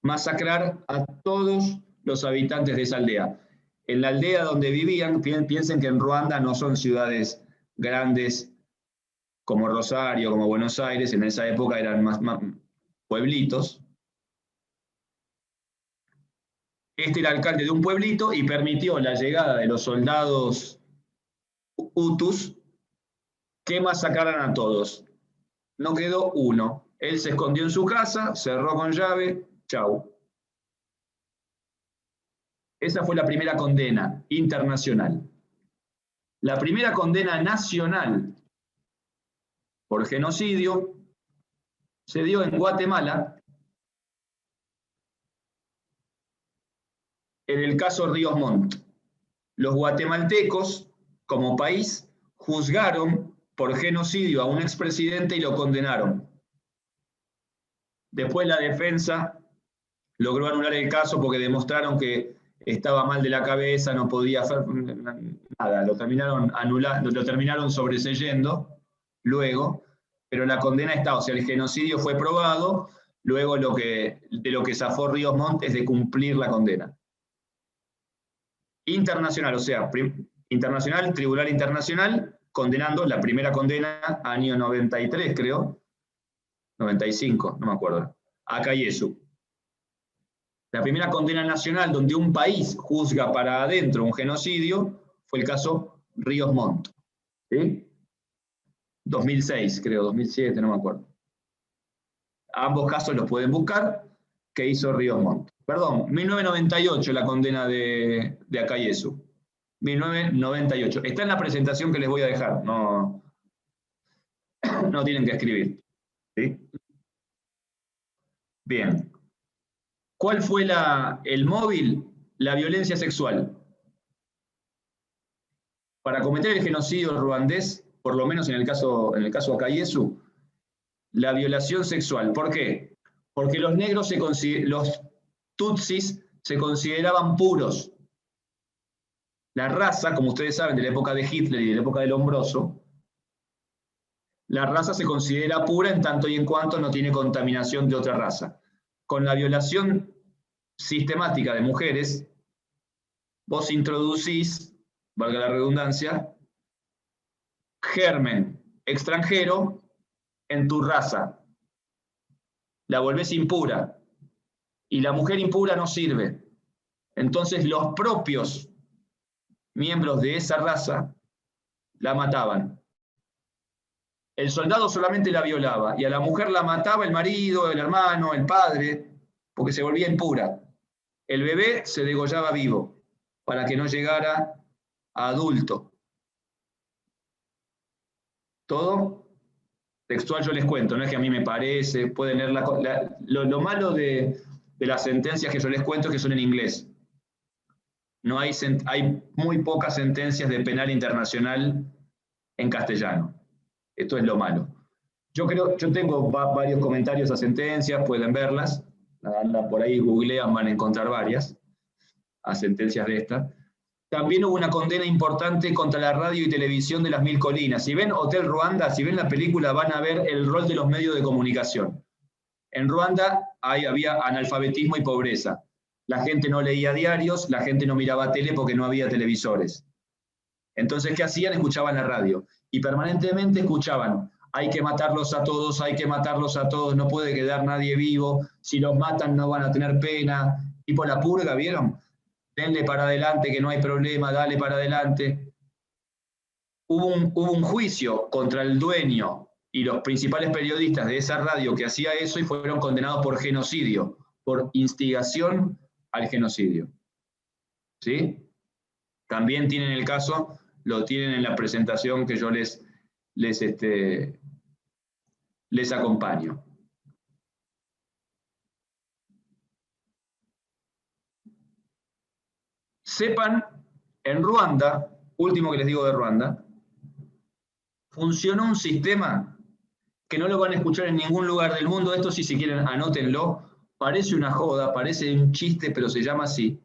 masacrar a todos los habitantes de esa aldea. En la aldea donde vivían, piensen que en Ruanda no son ciudades grandes como Rosario, como Buenos Aires, en esa época eran más pueblitos. Este era alcalde de un pueblito y permitió la llegada de los soldados hutus que masacraran a todos. No quedó uno. Él se escondió en su casa, cerró con llave, chau. Esa fue la primera condena internacional. La primera condena nacional por genocidio se dio en Guatemala, en el caso Ríos Montt. Los guatemaltecos, como país, juzgaron por genocidio a un expresidente y lo condenaron. Después la defensa logró anular el caso porque demostraron que estaba mal de la cabeza, no podía hacer nada, lo terminaron anulando, lo terminaron sobreseyendo luego, pero la condena está, o sea, el genocidio fue probado, luego de lo que zafó Ríos Montt es de cumplir la condena. Internacional, o sea, internacional, Tribunal Internacional, condenando la primera condena, año 93 creo, 95, no me acuerdo, Akayesu. La primera condena nacional donde un país juzga para adentro un genocidio fue el caso Ríos Montt. ¿Sí? 2006, creo, 2007, no me acuerdo. Ambos casos los pueden buscar. ¿Qué hizo Ríos Montt? Perdón, 1998 la condena de Akayesu. 1998. Está en la presentación que les voy a dejar. No tienen que escribir. ¿Sí? Bien. ¿Cuál fue el móvil? La violencia sexual. Para cometer el genocidio ruandés, por lo menos en el caso Akayesu, la violación sexual. ¿Por qué? Porque los negros, los tutsis, se consideraban puros. La raza, como ustedes saben, de la época de Hitler y de la época del Lombroso, la raza se considera pura en tanto y en cuanto no tiene contaminación de otra raza. Con la violación sistemática de mujeres, vos introducís, valga la redundancia, germen extranjero en tu raza. La volvés impura. Y la mujer impura no sirve. Entonces los propios miembros de esa raza la mataban. El soldado solamente la violaba y a la mujer la mataba el marido, el hermano, el padre, porque se volvía impura. El bebé se degollaba vivo para que no llegara a adulto. Todo textual yo les cuento, no es que a mí me parece, pueden leer lo malo de las sentencias que yo les cuento es que son en inglés. No hay muy pocas sentencias de penal internacional en castellano. Esto es lo malo. Yo tengo varios comentarios a sentencias, pueden verlas. Anda por ahí, googlean, van a encontrar varias a sentencias de esta. También hubo una condena importante contra la radio y televisión de las Mil Colinas. Si ven Hotel Ruanda, si ven la película, van a ver el rol de los medios de comunicación. En Ruanda había analfabetismo y pobreza. La gente no leía diarios, la gente no miraba tele porque no había televisores. Entonces, ¿qué hacían? Escuchaban la radio. Y permanentemente escuchaban, hay que matarlos a todos, hay que matarlos a todos, no puede quedar nadie vivo, si los matan no van a tener pena. Tipo la purga, ¿vieron? Denle para adelante, que no hay problema, dale para adelante. Hubo un juicio contra el dueño y los principales periodistas de esa radio que hacía eso y fueron condenados por genocidio, por instigación al genocidio. ¿Sí? También tienen el caso, lo tienen en la presentación que yo les acompaño. Sepan, en Ruanda, último que les digo de Ruanda, funcionó un sistema que no lo van a escuchar en ningún lugar del mundo. Esto sí, si quieren, anótenlo. Parece una joda, parece un chiste, pero se llama así.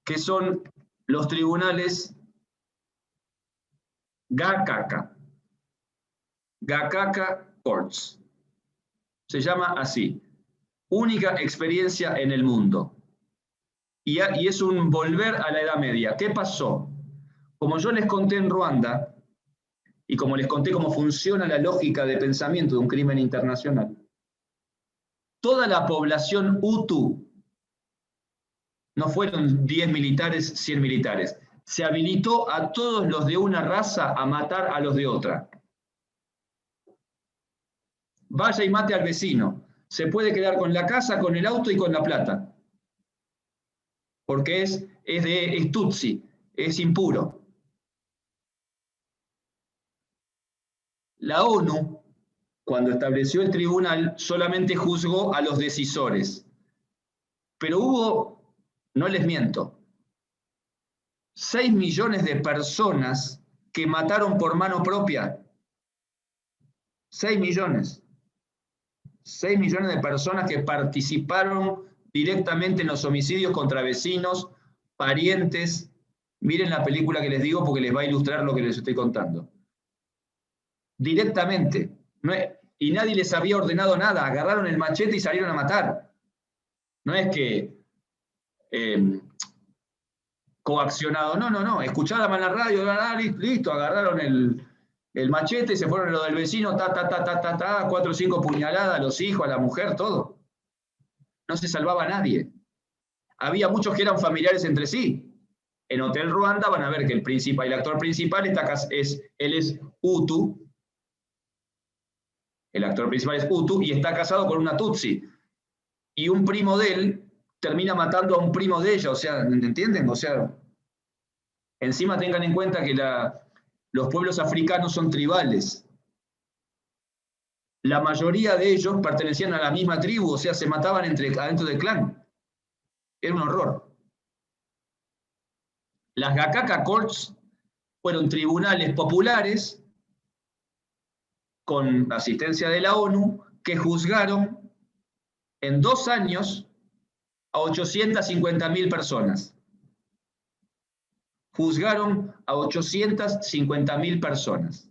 Que son los tribunales Gakaka. Gakaka Courts. Se llama así. Única experiencia en el mundo. Y es un volver a la Edad Media. ¿Qué pasó? Como yo les conté en Ruanda, y como les conté cómo funciona la lógica de pensamiento de un crimen internacional, toda la población Hutu, no fueron 10 militares, 100 militares, se habilitó a todos los de una raza a matar a los de otra. Vaya y mate al vecino. Se puede quedar con la casa, con el auto y con la plata. Porque es Tutsi, es impuro. La ONU, cuando estableció el tribunal, solamente juzgó a los decisores. Pero hubo, no les miento, 6 millones de personas que mataron por mano propia. 6 millones. 6 millones de personas que participaron directamente en los homicidios contra vecinos, parientes. Miren la película que les digo porque les va a ilustrar lo que les estoy contando. Directamente. Y nadie les había ordenado nada. Agarraron el machete y salieron a matar. No es que coaccionado. No. Escuchaban la radio, listo, agarraron el machete y se fueron a lo del vecino, 4 o 5 puñaladas a los hijos, a la mujer, todo. No se salvaba a nadie. Había muchos que eran familiares entre sí. En Hotel Ruanda van a ver que el actor principal él es Hutu. El actor principal es Hutu y está casado con una Tutsi. Y un primo de él termina matando a un primo de ella. O sea, ¿entienden? O sea, encima tengan en cuenta que los pueblos africanos son tribales. La mayoría de ellos pertenecían a la misma tribu, o sea, se mataban adentro del clan. Era un horror. Las Gakaka Courts fueron tribunales populares con asistencia de la ONU que juzgaron en 2 años a 850.000 personas. Juzgaron a 850.000 personas.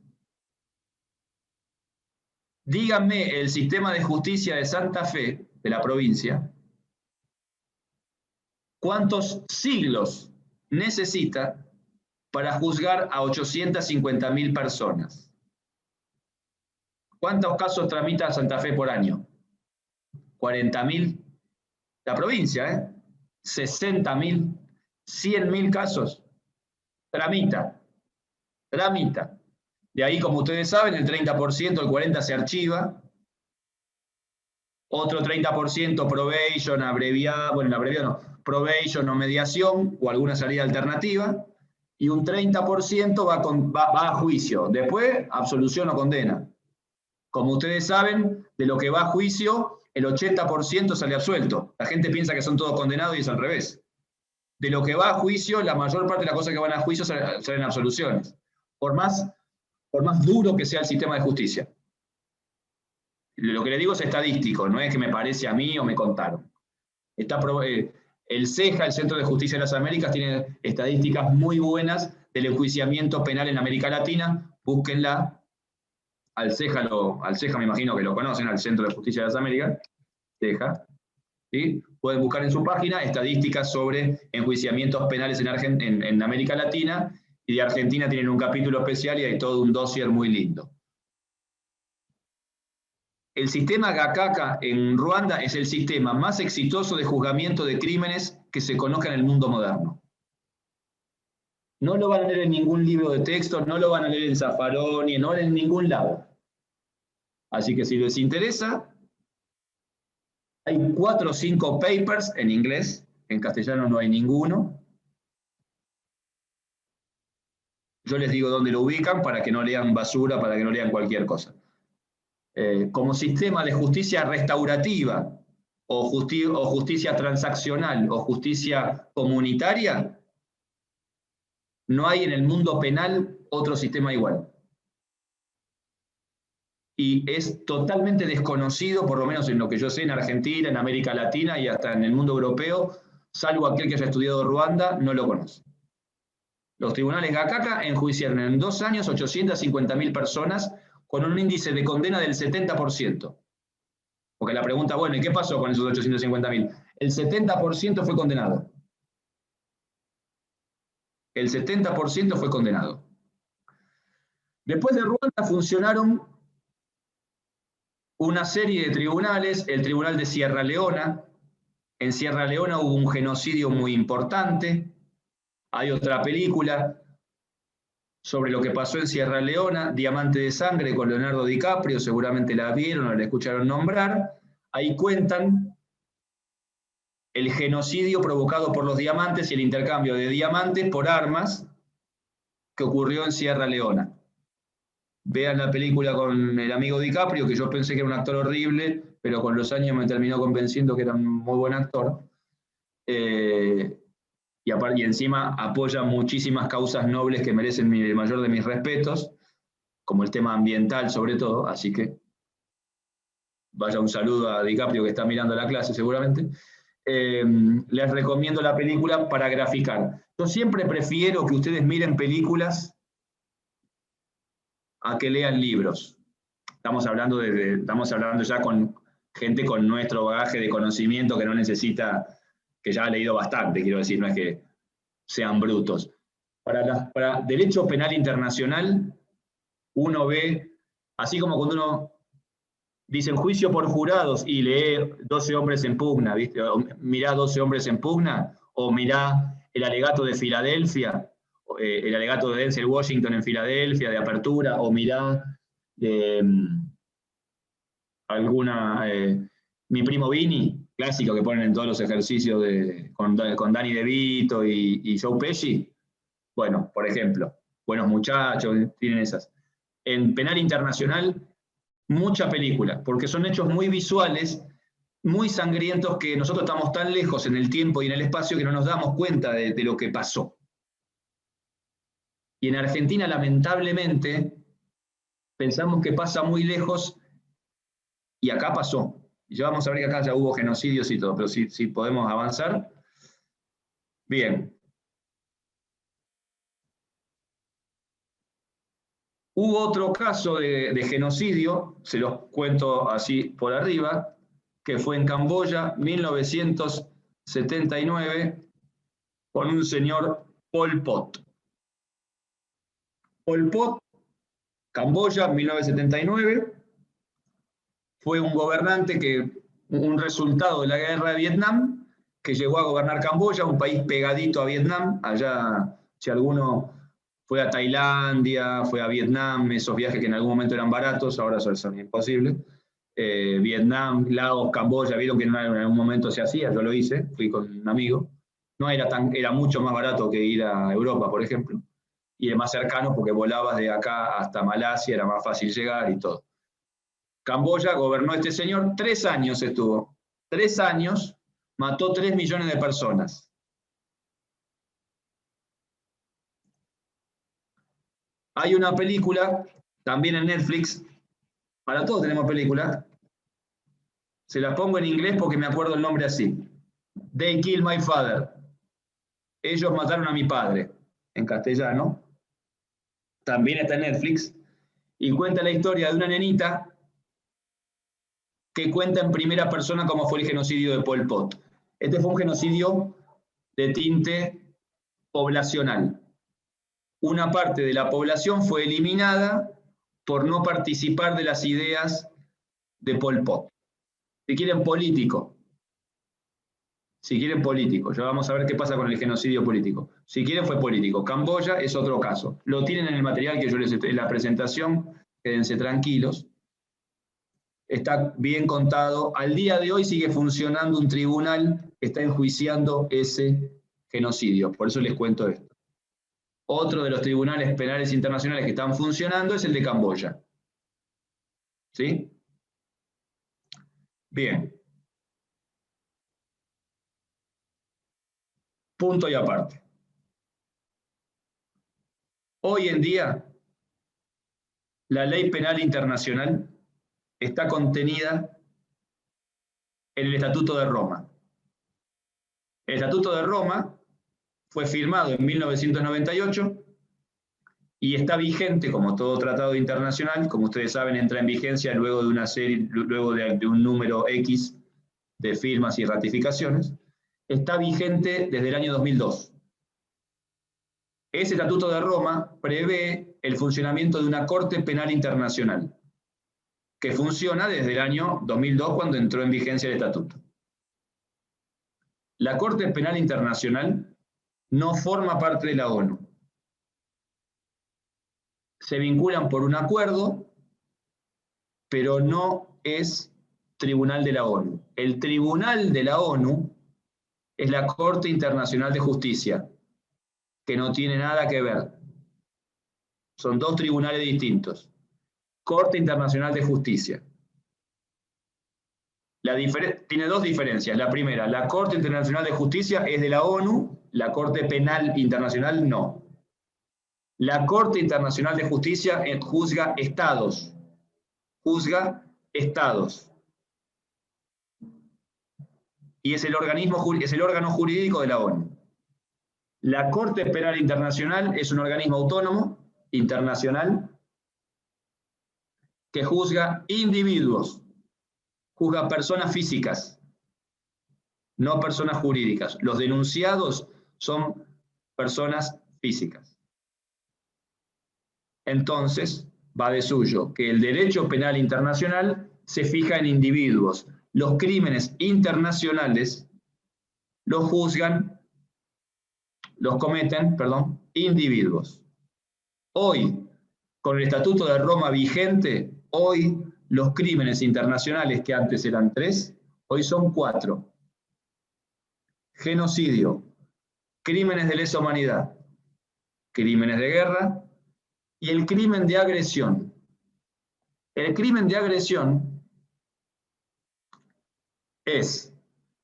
Díganme, el sistema de justicia de Santa Fe, de la provincia, ¿cuántos siglos necesita para juzgar a 850.000 personas? ¿Cuántos casos tramita Santa Fe por año? 40.000. La provincia, ¿eh? 60.000, 100.000 casos. Tramita. De ahí, como ustedes saben, el 30%, el 40% se archiva. Otro 30% probation, probation o mediación o alguna salida alternativa. Y un 30% va a juicio. Después, absolución o condena. Como ustedes saben, de lo que va a juicio, el 80% sale absuelto. La gente piensa que son todos condenados y es al revés. De lo que va a juicio, la mayor parte de las cosas que van a juicio salen absoluciones. Por más duro que sea el sistema de justicia. Lo que le digo es estadístico, no es que me parece a mí o me contaron. El CEJA, el Centro de Justicia de las Américas, tiene estadísticas muy buenas del enjuiciamiento penal en América Latina. Búsquenla. Al CEJA me imagino que lo conocen, al Centro de Justicia de las Américas, CEJA. ¿Sí? Pueden buscar en su página estadísticas sobre enjuiciamientos penales en América Latina, y de Argentina tienen un capítulo especial y hay todo un dossier muy lindo. El sistema Gakaka en Ruanda es el sistema más exitoso de juzgamiento de crímenes que se conozca en el mundo moderno. No lo van a leer en ningún libro de texto, no lo van a leer en Zaffaroni, no en ningún lado. Así que si les interesa, hay 4 o 5 papers en inglés, en castellano no hay ninguno. Yo les digo dónde lo ubican para que no lean basura, para que no lean cualquier cosa. Como sistema de justicia restaurativa o justicia transaccional o justicia comunitaria, no hay en el mundo penal otro sistema igual. Y es totalmente desconocido, por lo menos en lo que yo sé, en Argentina, en América Latina y hasta en el mundo europeo, salvo aquel que haya estudiado Ruanda, no lo conoce. Los tribunales Gacaca enjuiciaron en 2 años 850.000 personas con un índice de condena del 70%. Porque la pregunta, bueno, ¿y qué pasó con esos 850.000? El 70% fue condenado. El 70% fue condenado. Después de Ruanda funcionaron una serie de tribunales, el tribunal de Sierra Leona. En Sierra Leona hubo un genocidio muy importante. Hay otra película sobre lo que pasó en Sierra Leona, Diamante de Sangre, con Leonardo DiCaprio, seguramente la vieron o la escucharon nombrar. Ahí cuentan el genocidio provocado por los diamantes y el intercambio de diamantes por armas que ocurrió en Sierra Leona. Vean la película con el amigo DiCaprio, que yo pensé que era un actor horrible, pero con los años me terminó convenciendo que era un muy buen actor. Y encima apoya muchísimas causas nobles que merecen el mayor de mis respetos, como el tema ambiental sobre todo, así que vaya un saludo a DiCaprio que está mirando la clase seguramente. Les recomiendo la película para graficar. Yo siempre prefiero que ustedes miren películas a que lean libros. Estamos hablando ya con gente con nuestro bagaje de conocimiento que no necesita, que ya ha leído bastante, quiero decir, no es que sean brutos. Para derecho penal internacional, uno ve, así como cuando uno dice juicio por jurados y lee 12 hombres en pugna, ¿viste? O mirá 12 hombres en pugna, o mirá el alegato de Filadelfia, el alegato de Denzel Washington en Filadelfia, de apertura, o mirá Mi primo Vini, clásico que ponen en todos los ejercicios con Danny DeVito y Joe Pesci. Bueno, por ejemplo, Buenos Muchachos, tienen esas. En penal internacional, mucha película, porque son hechos muy visuales, muy sangrientos, que nosotros estamos tan lejos en el tiempo y en el espacio que no nos damos cuenta de lo que pasó. Y en Argentina, lamentablemente, pensamos que pasa muy lejos y acá pasó. Y ya vamos a ver que acá ya hubo genocidios y todo, pero si podemos avanzar. Bien. Hubo otro caso de genocidio, se los cuento así por arriba, que fue en Camboya, 1979, con un señor Pol Pot. Pol Pot, Camboya, 1979, fue un gobernante un resultado de la guerra de Vietnam, que llegó a gobernar Camboya, un país pegadito a Vietnam. Allá, si alguno fue a Tailandia, fue a Vietnam, esos viajes que en algún momento eran baratos, ahora son imposibles. Vietnam, Laos, Camboya, vieron que en algún momento se hacía, yo lo hice, fui con un amigo. No era mucho más barato que ir a Europa, por ejemplo, y era más cercano porque volabas de acá hasta Malasia, era más fácil llegar y todo. Camboya gobernó este señor, 3 años estuvo. 3 años, mató 3 millones de personas. Hay una película, también en Netflix, para todos tenemos películas. Se las pongo en inglés porque me acuerdo el nombre así. They Killed My Father. Ellos mataron a mi padre, en castellano. También está en Netflix. Y cuenta la historia de una nenita que cuenta en primera persona cómo fue el genocidio de Pol Pot. Este fue un genocidio de tinte poblacional. Una parte de la población fue eliminada por no participar de las ideas de Pol Pot. Si quieren político, ya vamos a ver qué pasa con el genocidio político. Si quieren fue político. Camboya es otro caso. Lo tienen en el material que yo les estoy en la presentación, quédense tranquilos. Está bien contado. Al día de hoy sigue funcionando un tribunal que está enjuiciando ese genocidio. Por eso les cuento esto. Otro de los tribunales penales internacionales que están funcionando es el de Camboya. ¿Sí? Bien. Punto y aparte. Hoy en día, la ley penal internacional está contenida en el Estatuto de Roma. El Estatuto de Roma fue firmado en 1998 y está vigente como todo tratado internacional. Como ustedes saben, entra en vigencia luego de un número X de firmas y ratificaciones. Está vigente desde el año 2002. Ese Estatuto de Roma prevé el funcionamiento de una Corte Penal Internacional, que funciona desde el año 2002, cuando entró en vigencia el Estatuto. La Corte Penal Internacional no forma parte de la ONU. Se vinculan por un acuerdo, pero no es tribunal de la ONU. El tribunal de la ONU es la Corte Internacional de Justicia, que no tiene nada que ver. Son dos tribunales distintos. Corte Internacional de Justicia. Tiene dos diferencias. La primera, la Corte Internacional de Justicia es de la ONU, la Corte Penal Internacional no. La Corte Internacional de Justicia juzga estados. Juzga estados. Y es el órgano jurídico de la ONU. La Corte Penal Internacional es un organismo autónomo, internacional, que juzga individuos, juzga personas físicas, no personas jurídicas. Los denunciados son personas físicas. Entonces, va de suyo que el derecho penal internacional se fija en individuos. Los crímenes internacionales los cometen individuos. Hoy, con el Estatuto de Roma vigente, hoy los crímenes internacionales, que antes eran 3, hoy son 4. Genocidio, crímenes de lesa humanidad, crímenes de guerra y el crimen de agresión. El crimen de agresión es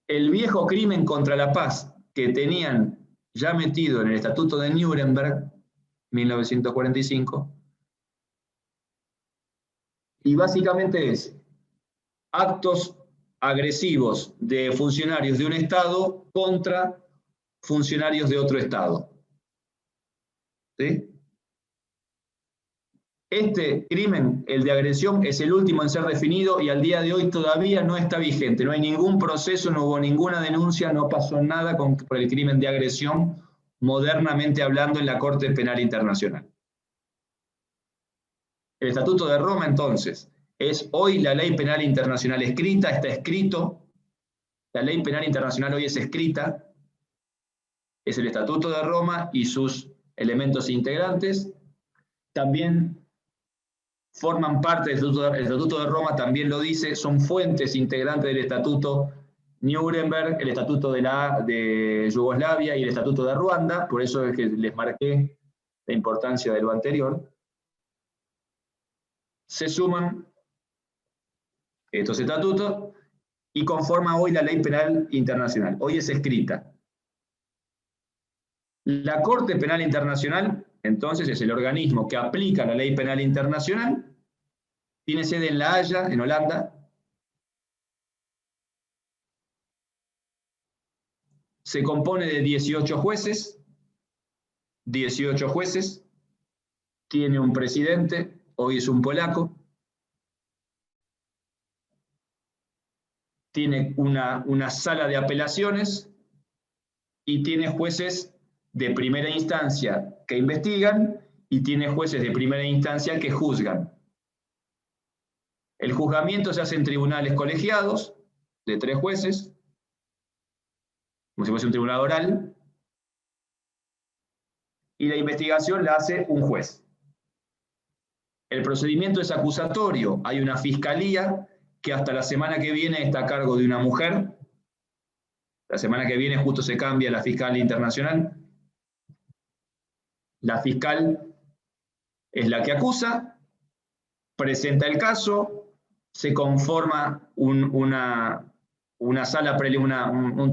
el viejo crimen contra la paz que tenían ya metido en el Estatuto de Nuremberg, 1945, y básicamente es actos agresivos de funcionarios de un Estado contra funcionarios de otro Estado. ¿Sí? Este crimen, el de agresión, es el último en ser definido y al día de hoy todavía no está vigente. No hay ningún proceso, no hubo ninguna denuncia, no pasó nada por el crimen de agresión, modernamente hablando, en la Corte Penal Internacional. El Estatuto de Roma, entonces, es hoy la ley penal internacional escrita, está escrito. La ley penal internacional hoy es escrita. Es el Estatuto de Roma y sus elementos integrantes. También forman parte del Estatuto de Roma, también lo dice, son fuentes integrantes del Estatuto Nuremberg, el Estatuto de Yugoslavia y el Estatuto de Ruanda. Por eso es que les marqué la importancia de lo anterior. Se suman estos estatutos y conforma hoy la ley penal internacional. Hoy es escrita. La Corte Penal Internacional, entonces, es el organismo que aplica la ley penal internacional. Tiene sede en La Haya, en Holanda. Se compone de 18 jueces. 18 jueces. Tiene un presidente. Hoy es un polaco. Tiene una sala de apelaciones y tiene jueces de primera instancia que investigan y tiene jueces de primera instancia que juzgan. El juzgamiento se hace en tribunales colegiados de 3 jueces, como si fuese un tribunal oral, y la investigación la hace un juez. El procedimiento es acusatorio. Hay una fiscalía que hasta la semana que viene está a cargo de una mujer. La semana que viene justo se cambia la fiscal internacional. La fiscal es la que acusa, presenta el caso, se conforma un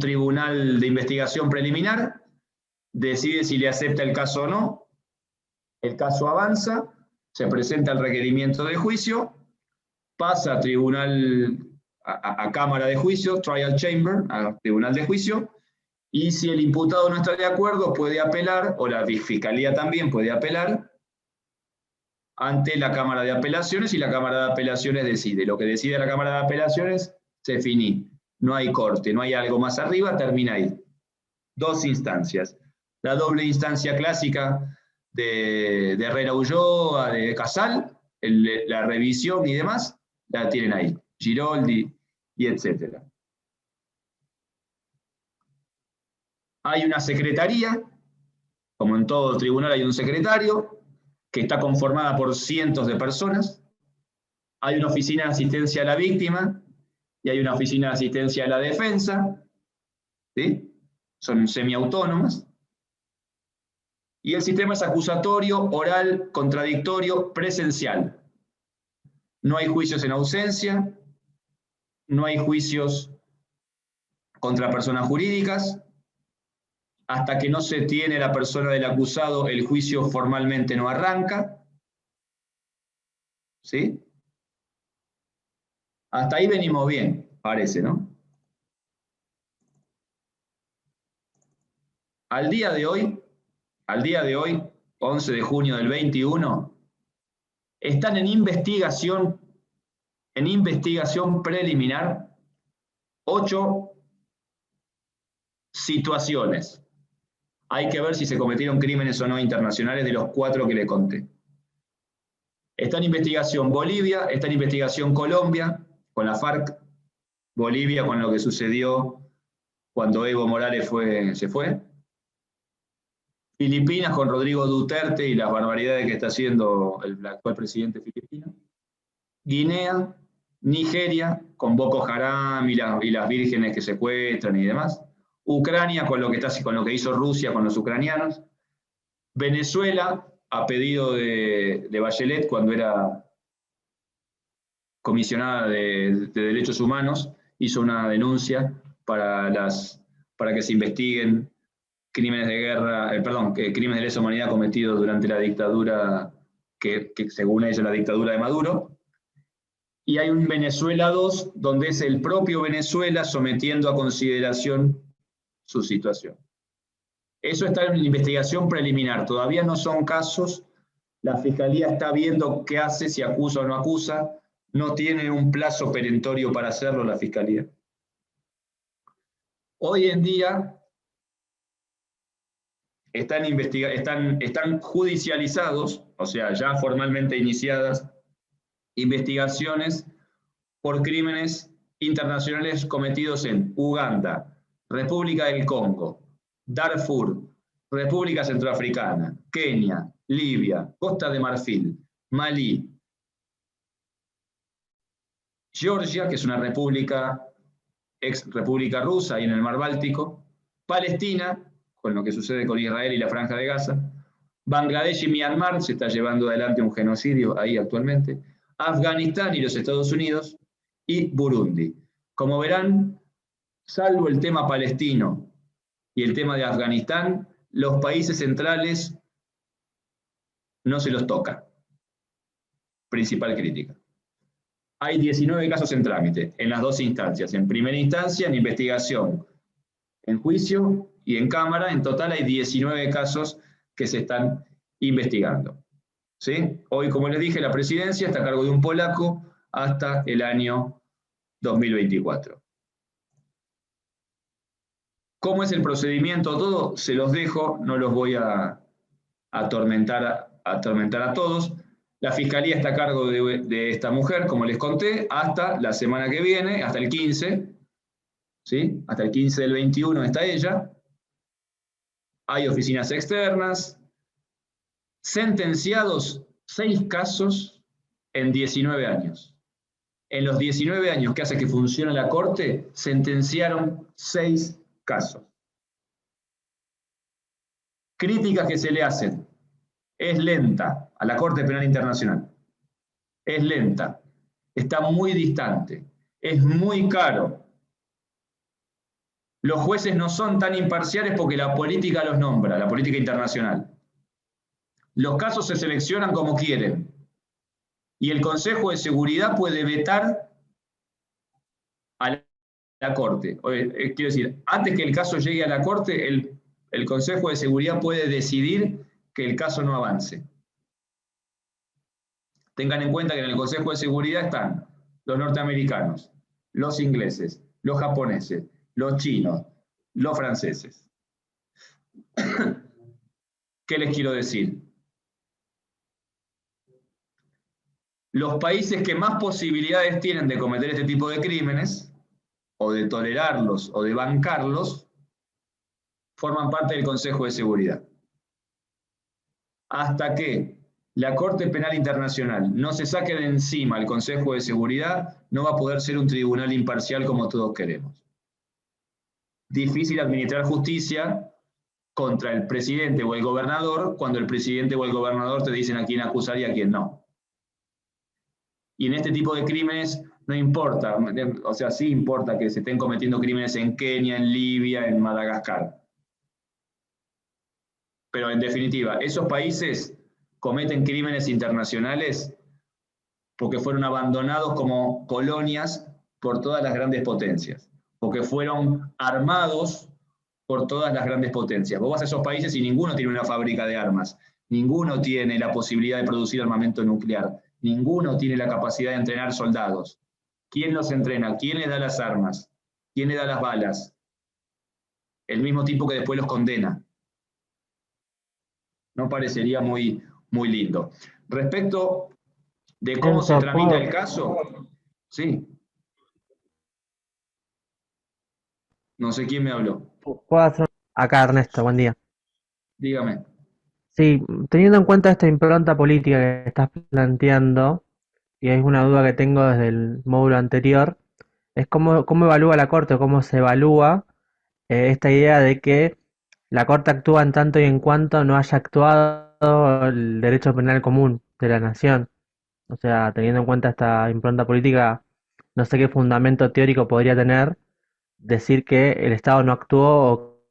tribunal de investigación preliminar decide si le acepta el caso o no, el caso avanza, se presenta el requerimiento de juicio, pasa a tribunal, a cámara de juicio, trial chamber, a tribunal de juicio, y si el imputado no está de acuerdo, puede apelar, o la fiscalía también puede apelar, ante la Cámara de Apelaciones, y la Cámara de Apelaciones decide. Lo que decide la Cámara de Apelaciones se finí. No hay corte, no hay algo más arriba, termina ahí. Dos instancias. La doble instancia clásica de Herrera Ulloa, de Casal, la revisión y demás, la tienen ahí. Giroldi y etcétera. Hay una secretaría, como en todo tribunal hay un secretario, que está conformada por cientos de personas. Hay una oficina de asistencia a la víctima y hay una oficina de asistencia a la defensa, ¿sí? Son semiautónomas. Y el sistema es acusatorio, oral, contradictorio, presencial. No hay juicios en ausencia, no hay juicios contra personas jurídicas. Hasta que no se tiene la persona del acusado, el juicio formalmente no arranca. ¿Sí? Hasta ahí venimos bien, parece, ¿no? Al día de hoy, 11 de junio del 21, están en investigación preliminar 8 situaciones. Hay que ver si se cometieron crímenes o no internacionales de los 4 que le conté. Está en investigación Bolivia, está en investigación Colombia, con la FARC, Bolivia con lo que sucedió cuando Evo Morales se fue, Filipinas con Rodrigo Duterte y las barbaridades que está haciendo el actual presidente filipino, Guinea, Nigeria con Boko Haram y las vírgenes que secuestran y demás, Ucrania con lo que hizo Rusia con los ucranianos, Venezuela a pedido de Bachelet cuando era comisionada de Derechos Humanos, hizo una denuncia para que se investiguen crímenes de guerra, crímenes de lesa humanidad cometidos durante la dictadura, que según ella es la dictadura de Maduro. Y hay un Venezuela 2, donde es el propio Venezuela sometiendo a consideración su situación. Eso está en investigación preliminar, todavía no son casos, la Fiscalía está viendo qué hace, si acusa o no acusa, no tiene un plazo perentorio para hacerlo la Fiscalía. Hoy en día están judicializados, o sea, ya formalmente iniciadas, investigaciones por crímenes internacionales cometidos en Uganda, República del Congo, Darfur, República Centroafricana, Kenia, Libia, Costa de Marfil, Malí, Georgia, que es una ex república rusa y en el Mar Báltico, Palestina, con lo que sucede con Israel y la Franja de Gaza, Bangladesh y Myanmar, se está llevando adelante un genocidio ahí actualmente, Afganistán y los Estados Unidos, y Burundi. Como verán, salvo el tema palestino y el tema de Afganistán, los países centrales no se los toca. Principal crítica. Hay 19 casos en trámite, en las 2 instancias. En primera instancia, en investigación, en juicio y en cámara. En total hay 19 casos que se están investigando. ¿Sí? Hoy, como les dije, la presidencia está a cargo de un polaco hasta el año 2024. ¿Cómo es el procedimiento? Todo se los dejo, no los voy a atormentar a todos. La Fiscalía está a cargo de esta mujer, como les conté, hasta la semana que viene, hasta el 15, ¿sí? Hasta el 15 del 21 está ella. Hay oficinas externas. Sentenciados 6 casos en 19 años. En los 19 años que hace que funcione la Corte, sentenciaron 6 casos. Críticas que se le hacen. Es lenta a la Corte Penal Internacional. Es lenta. Está muy distante. Es muy caro. Los jueces no son tan imparciales porque la política los nombra, la política internacional. Los casos se seleccionan como quieren. Y el Consejo de Seguridad puede vetar a la Corte. Quiero decir, antes que el caso llegue a la Corte, el Consejo de Seguridad puede decidir que el caso no avance. Tengan en cuenta que en el Consejo de Seguridad están los norteamericanos, los ingleses, los japoneses, los chinos, los franceses. ¿Qué les quiero decir? Los países que más posibilidades tienen de cometer este tipo de crímenes, o de tolerarlos, o de bancarlos, forman parte del Consejo de Seguridad. Hasta que la Corte Penal Internacional no se saque de encima el Consejo de Seguridad, no va a poder ser un tribunal imparcial como todos queremos. Difícil administrar justicia contra el presidente o el gobernador cuando el presidente o el gobernador te dicen a quién acusar y a quién no. Y en este tipo de crímenes no importa, o sea, sí importa que se estén cometiendo crímenes en Kenia, en Libia, en Madagascar. Pero en definitiva, esos países cometen crímenes internacionales porque fueron abandonados como colonias por todas las grandes potencias, porque fueron armados por todas las grandes potencias. Vos vas a esos países y ninguno tiene una fábrica de armas, ninguno tiene la posibilidad de producir armamento nuclear, ninguno tiene la capacidad de entrenar soldados. ¿Quién los entrena? ¿Quién les da las armas? ¿Quién les da las balas? El mismo tipo que después los condena. No parecería muy lindo. Respecto de cómo se tramita el caso, sí. No sé quién me habló. ¿Puedo hacer? Acá, Ernesto, buen día. Dígame. Sí, teniendo en cuenta esta impronta política que estás planteando, y es una duda que tengo desde el módulo anterior, es cómo evalúa la Corte o cómo se evalúa esta idea de que la Corte actúa en tanto y en cuanto no haya actuado el derecho penal común de la nación. O sea, teniendo en cuenta esta impronta política, no sé qué fundamento teórico podría tener decir que el Estado no actuó o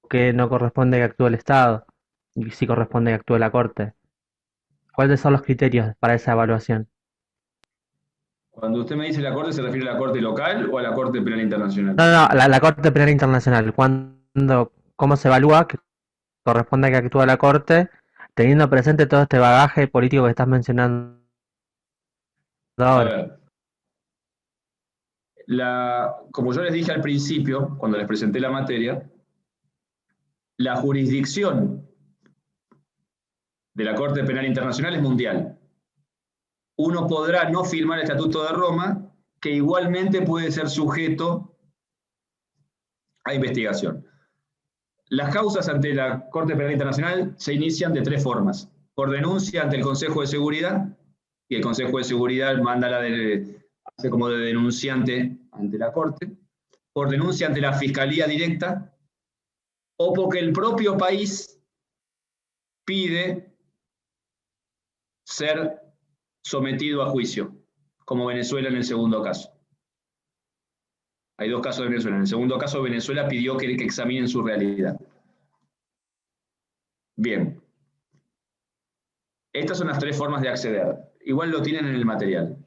que no corresponde que actúe el Estado y sí corresponde que actúe la Corte. ¿Cuáles son los criterios para esa evaluación? Cuando usted me dice la Corte, ¿se refiere a la Corte local o a la Corte Penal Internacional? No, la Corte Penal Internacional. ¿Cómo se evalúa que corresponde que actúe la Corte, teniendo presente todo este bagaje político que estás mencionando ahora? A ver, como yo les dije al principio, cuando les presenté la materia, la jurisdicción de la Corte Penal Internacional es mundial. Uno podrá no firmar el Estatuto de Roma, que igualmente puede ser sujeto a investigación. Las causas ante la Corte Penal Internacional se inician de tres formas. Por denuncia ante el Consejo de Seguridad, y el Consejo de Seguridad hace como de denunciante ante la Corte. Por denuncia ante la Fiscalía Directa, o porque el propio país pide ser sometido a juicio, como Venezuela en el segundo caso. Hay dos casos de Venezuela. En el segundo caso, Venezuela pidió que examinen su realidad. Bien. Estas son las tres formas de acceder. Igual lo tienen en el material.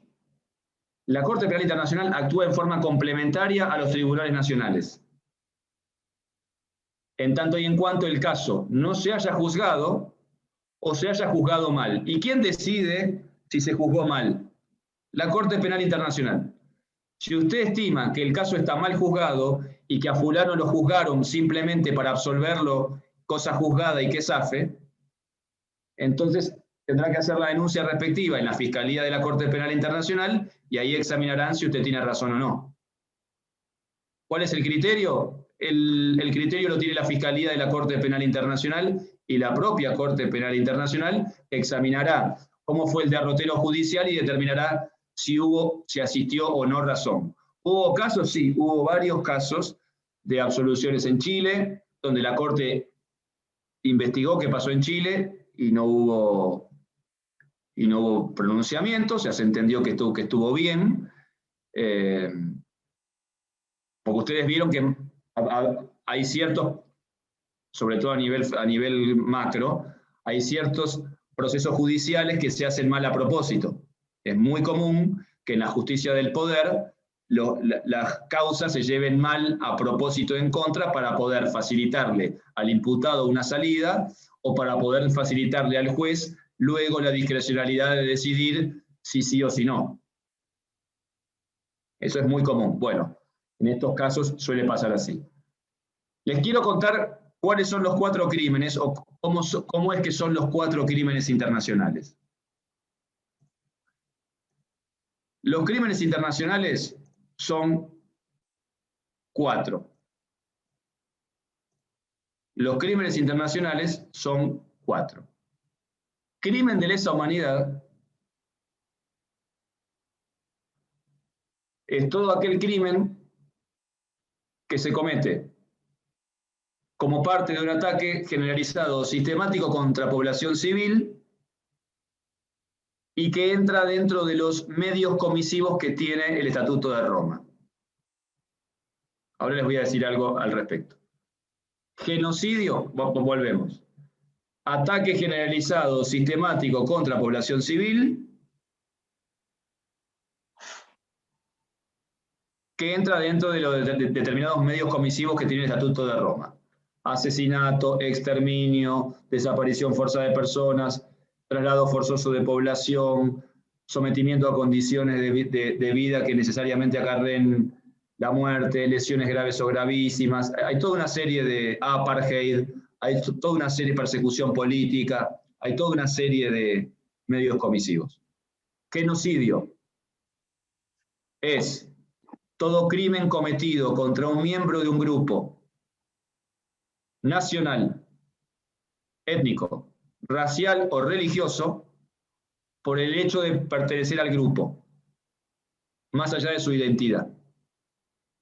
La Corte Penal Internacional actúa en forma complementaria a los tribunales nacionales. En tanto y en cuanto el caso no se haya juzgado o se haya juzgado mal. ¿Y quién decide si se juzgó mal? La Corte Penal Internacional. Si usted estima que el caso está mal juzgado y que a fulano lo juzgaron simplemente para absolverlo, cosa juzgada y que zafe, entonces tendrá que hacer la denuncia respectiva en la Fiscalía de la Corte Penal Internacional y ahí examinarán si usted tiene razón o no. ¿Cuál es el criterio? El criterio lo tiene la Fiscalía de la Corte Penal Internacional y la propia Corte Penal Internacional examinará cómo fue el derrotero judicial y determinará si asistió o no razón. ¿Hubo casos? Sí, hubo varios casos de absoluciones en Chile, donde la Corte investigó qué pasó en Chile y no hubo pronunciamiento, o sea, se entendió que estuvo bien, porque ustedes vieron que hay ciertos, sobre todo a nivel macro, hay ciertos procesos judiciales que se hacen mal a propósito. Es muy común que en la justicia del poder las causas se lleven mal a propósito en contra para poder facilitarle al imputado una salida o para poder facilitarle al juez luego la discrecionalidad de decidir si sí o si no. Eso es muy común. Bueno, en estos casos suele pasar así. Les quiero contar cuáles son los 4 crímenes o cómo es que son los 4 crímenes internacionales. Los crímenes internacionales son 4. Los crímenes internacionales son 4. Crimen de lesa humanidad es todo aquel crimen que se comete como parte de un ataque generalizado o sistemático contra población civil y que entra dentro de los medios comisivos que tiene el Estatuto de Roma. Ahora les voy a decir algo al respecto. Genocidio, volvemos. Ataque generalizado sistemático contra población civil que entra dentro de los determinados medios comisivos que tiene el Estatuto de Roma. Asesinato, exterminio, desaparición forzada de personas, traslado forzoso de población, sometimiento a condiciones de vida que necesariamente acarreen la muerte, lesiones graves o gravísimas. Hay toda una serie de apartheid, hay toda una serie de persecución política, hay toda una serie de medios comisivos. Genocidio es todo crimen cometido contra un miembro de un grupo nacional, étnico, racial o religioso por el hecho de pertenecer al grupo, más allá de su identidad.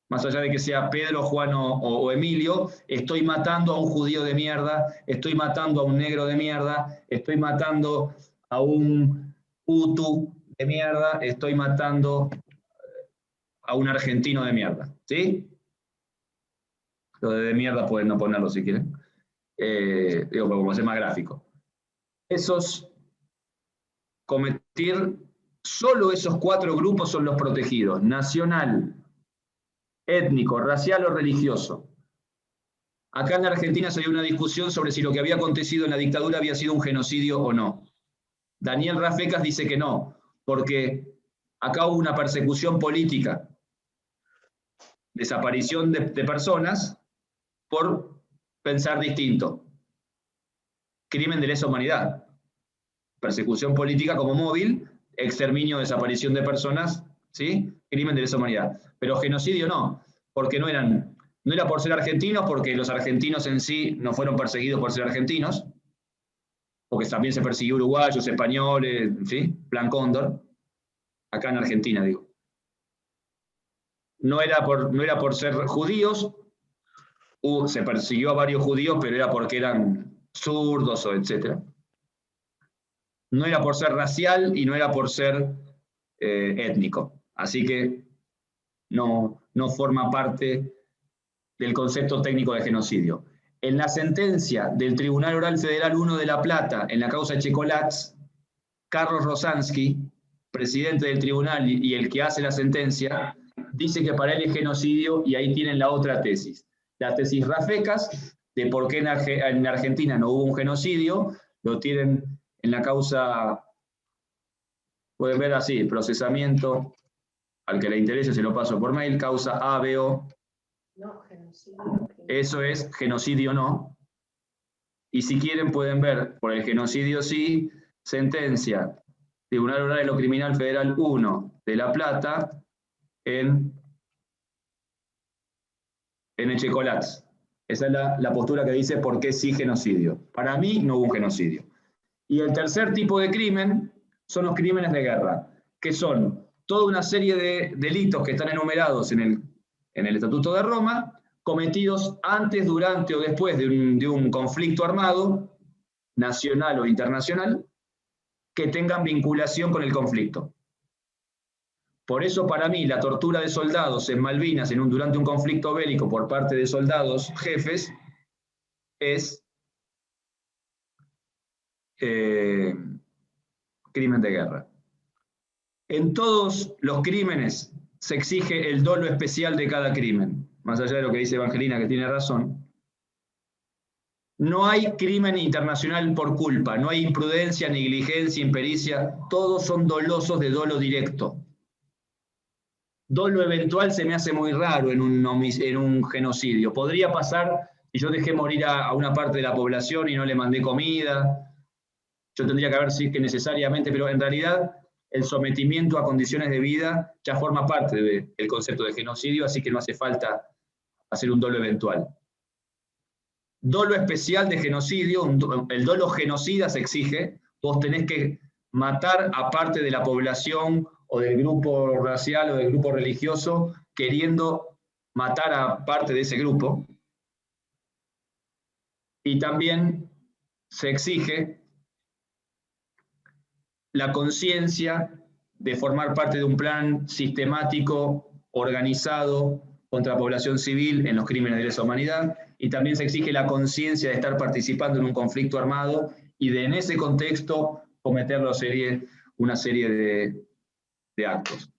Más allá de que sea Pedro, Juan o Emilio, estoy matando a un judío de mierda, estoy matando a un negro de mierda, estoy matando a un hutu de mierda, estoy matando a un argentino de mierda. ¿Sí? Lo de mierda pueden no ponerlo si quieren. Digo, como ser más gráfico. Solo esos 4 grupos son los protegidos: nacional, étnico, racial o religioso. Acá en la Argentina se dio una discusión sobre si lo que había acontecido en la dictadura había sido un genocidio o no. Daniel Rafecas dice que no, porque acá hubo una persecución política, desaparición de personas por pensar distinto. Crimen de lesa humanidad. Persecución política como móvil, exterminio, desaparición de personas, ¿sí? Crimen de lesa humanidad. Pero genocidio no, porque no era por ser argentinos, porque los argentinos en sí no fueron perseguidos por ser argentinos, porque también se persiguió uruguayos, españoles, ¿sí? Plan Cóndor, acá en Argentina, digo. No era por ser judíos, se persiguió a varios judíos, pero era porque eran zurdos o etcétera. No era por ser racial y no era por ser étnico. Así que no forma parte del concepto técnico de genocidio. En la sentencia del Tribunal Oral Federal 1 de La Plata, en la causa Checolatz, Carlos Rosansky, presidente del tribunal y el que hace la sentencia, dice que para él es genocidio, y ahí tienen la otra tesis. La tesis Rafecas, de por qué en Argentina no hubo un genocidio, lo tienen en la causa, pueden ver así, procesamiento, al que le interese se lo paso por mail, causa ABO. No, genocidio. Eso es genocidio no. Y si quieren pueden ver por el genocidio sí, sentencia, Tribunal Oral de lo Criminal Federal 1 de La Plata, en Checolatz. Esa es la postura que dice por qué sí genocidio. Para mí no hubo un genocidio. Y el tercer tipo de crimen son los crímenes de guerra, que son toda una serie de delitos que están enumerados en el Estatuto de Roma, cometidos antes, durante o después de un conflicto armado, nacional o internacional, que tengan vinculación con el conflicto. Por eso para mí la tortura de soldados en Malvinas durante un conflicto bélico por parte de soldados jefes es crimen de guerra. En todos los crímenes se exige el dolo especial de cada crimen, más allá de lo que dice Evangelina, que tiene razón. No hay crimen internacional por culpa, no hay imprudencia, negligencia, impericia, todos son dolosos de dolo directo. Dolo eventual se me hace muy raro en un genocidio. Podría pasar si yo dejé morir a una parte de la población y no le mandé comida. Yo tendría que haber sí que necesariamente, pero en realidad el sometimiento a condiciones de vida ya forma parte del concepto de genocidio, así que no hace falta hacer un dolo eventual. Dolo especial de genocidio, el dolo genocida se exige, vos tenés que matar a parte de la población o del grupo racial o del grupo religioso queriendo matar a parte de ese grupo. Y también se exige la conciencia de formar parte de un plan sistemático, organizado contra la población civil en los crímenes de lesa humanidad, y también se exige la conciencia de estar participando en un conflicto armado y de en ese contexto cometer una serie de actos.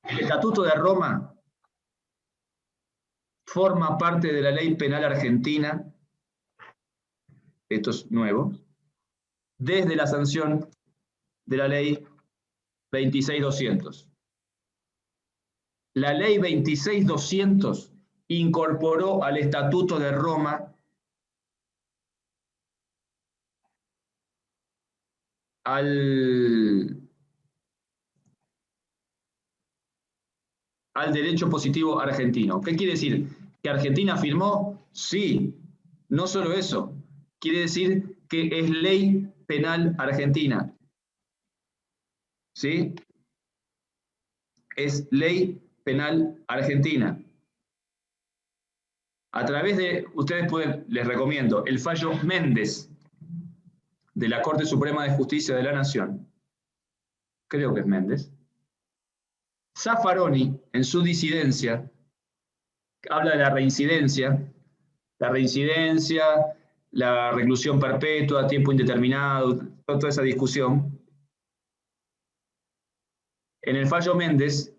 El Estatuto de Roma forma parte de la ley penal argentina, esto es nuevo, desde la sanción de la ley 26.200. La ley 26.200 incorporó al Estatuto de Roma al derecho positivo argentino. ¿Qué quiere decir? ¿Que Argentina firmó? Sí. No solo eso. Quiere decir que es ley penal argentina. ¿Sí? Es ley penal argentina. A través de, les recomiendo, el fallo Méndez de la Corte Suprema de Justicia de la Nación, creo que es Méndez, Zaffaroni, en su disidencia, habla de la reincidencia, la reclusión perpetua, tiempo indeterminado, toda esa discusión. En el fallo Méndez,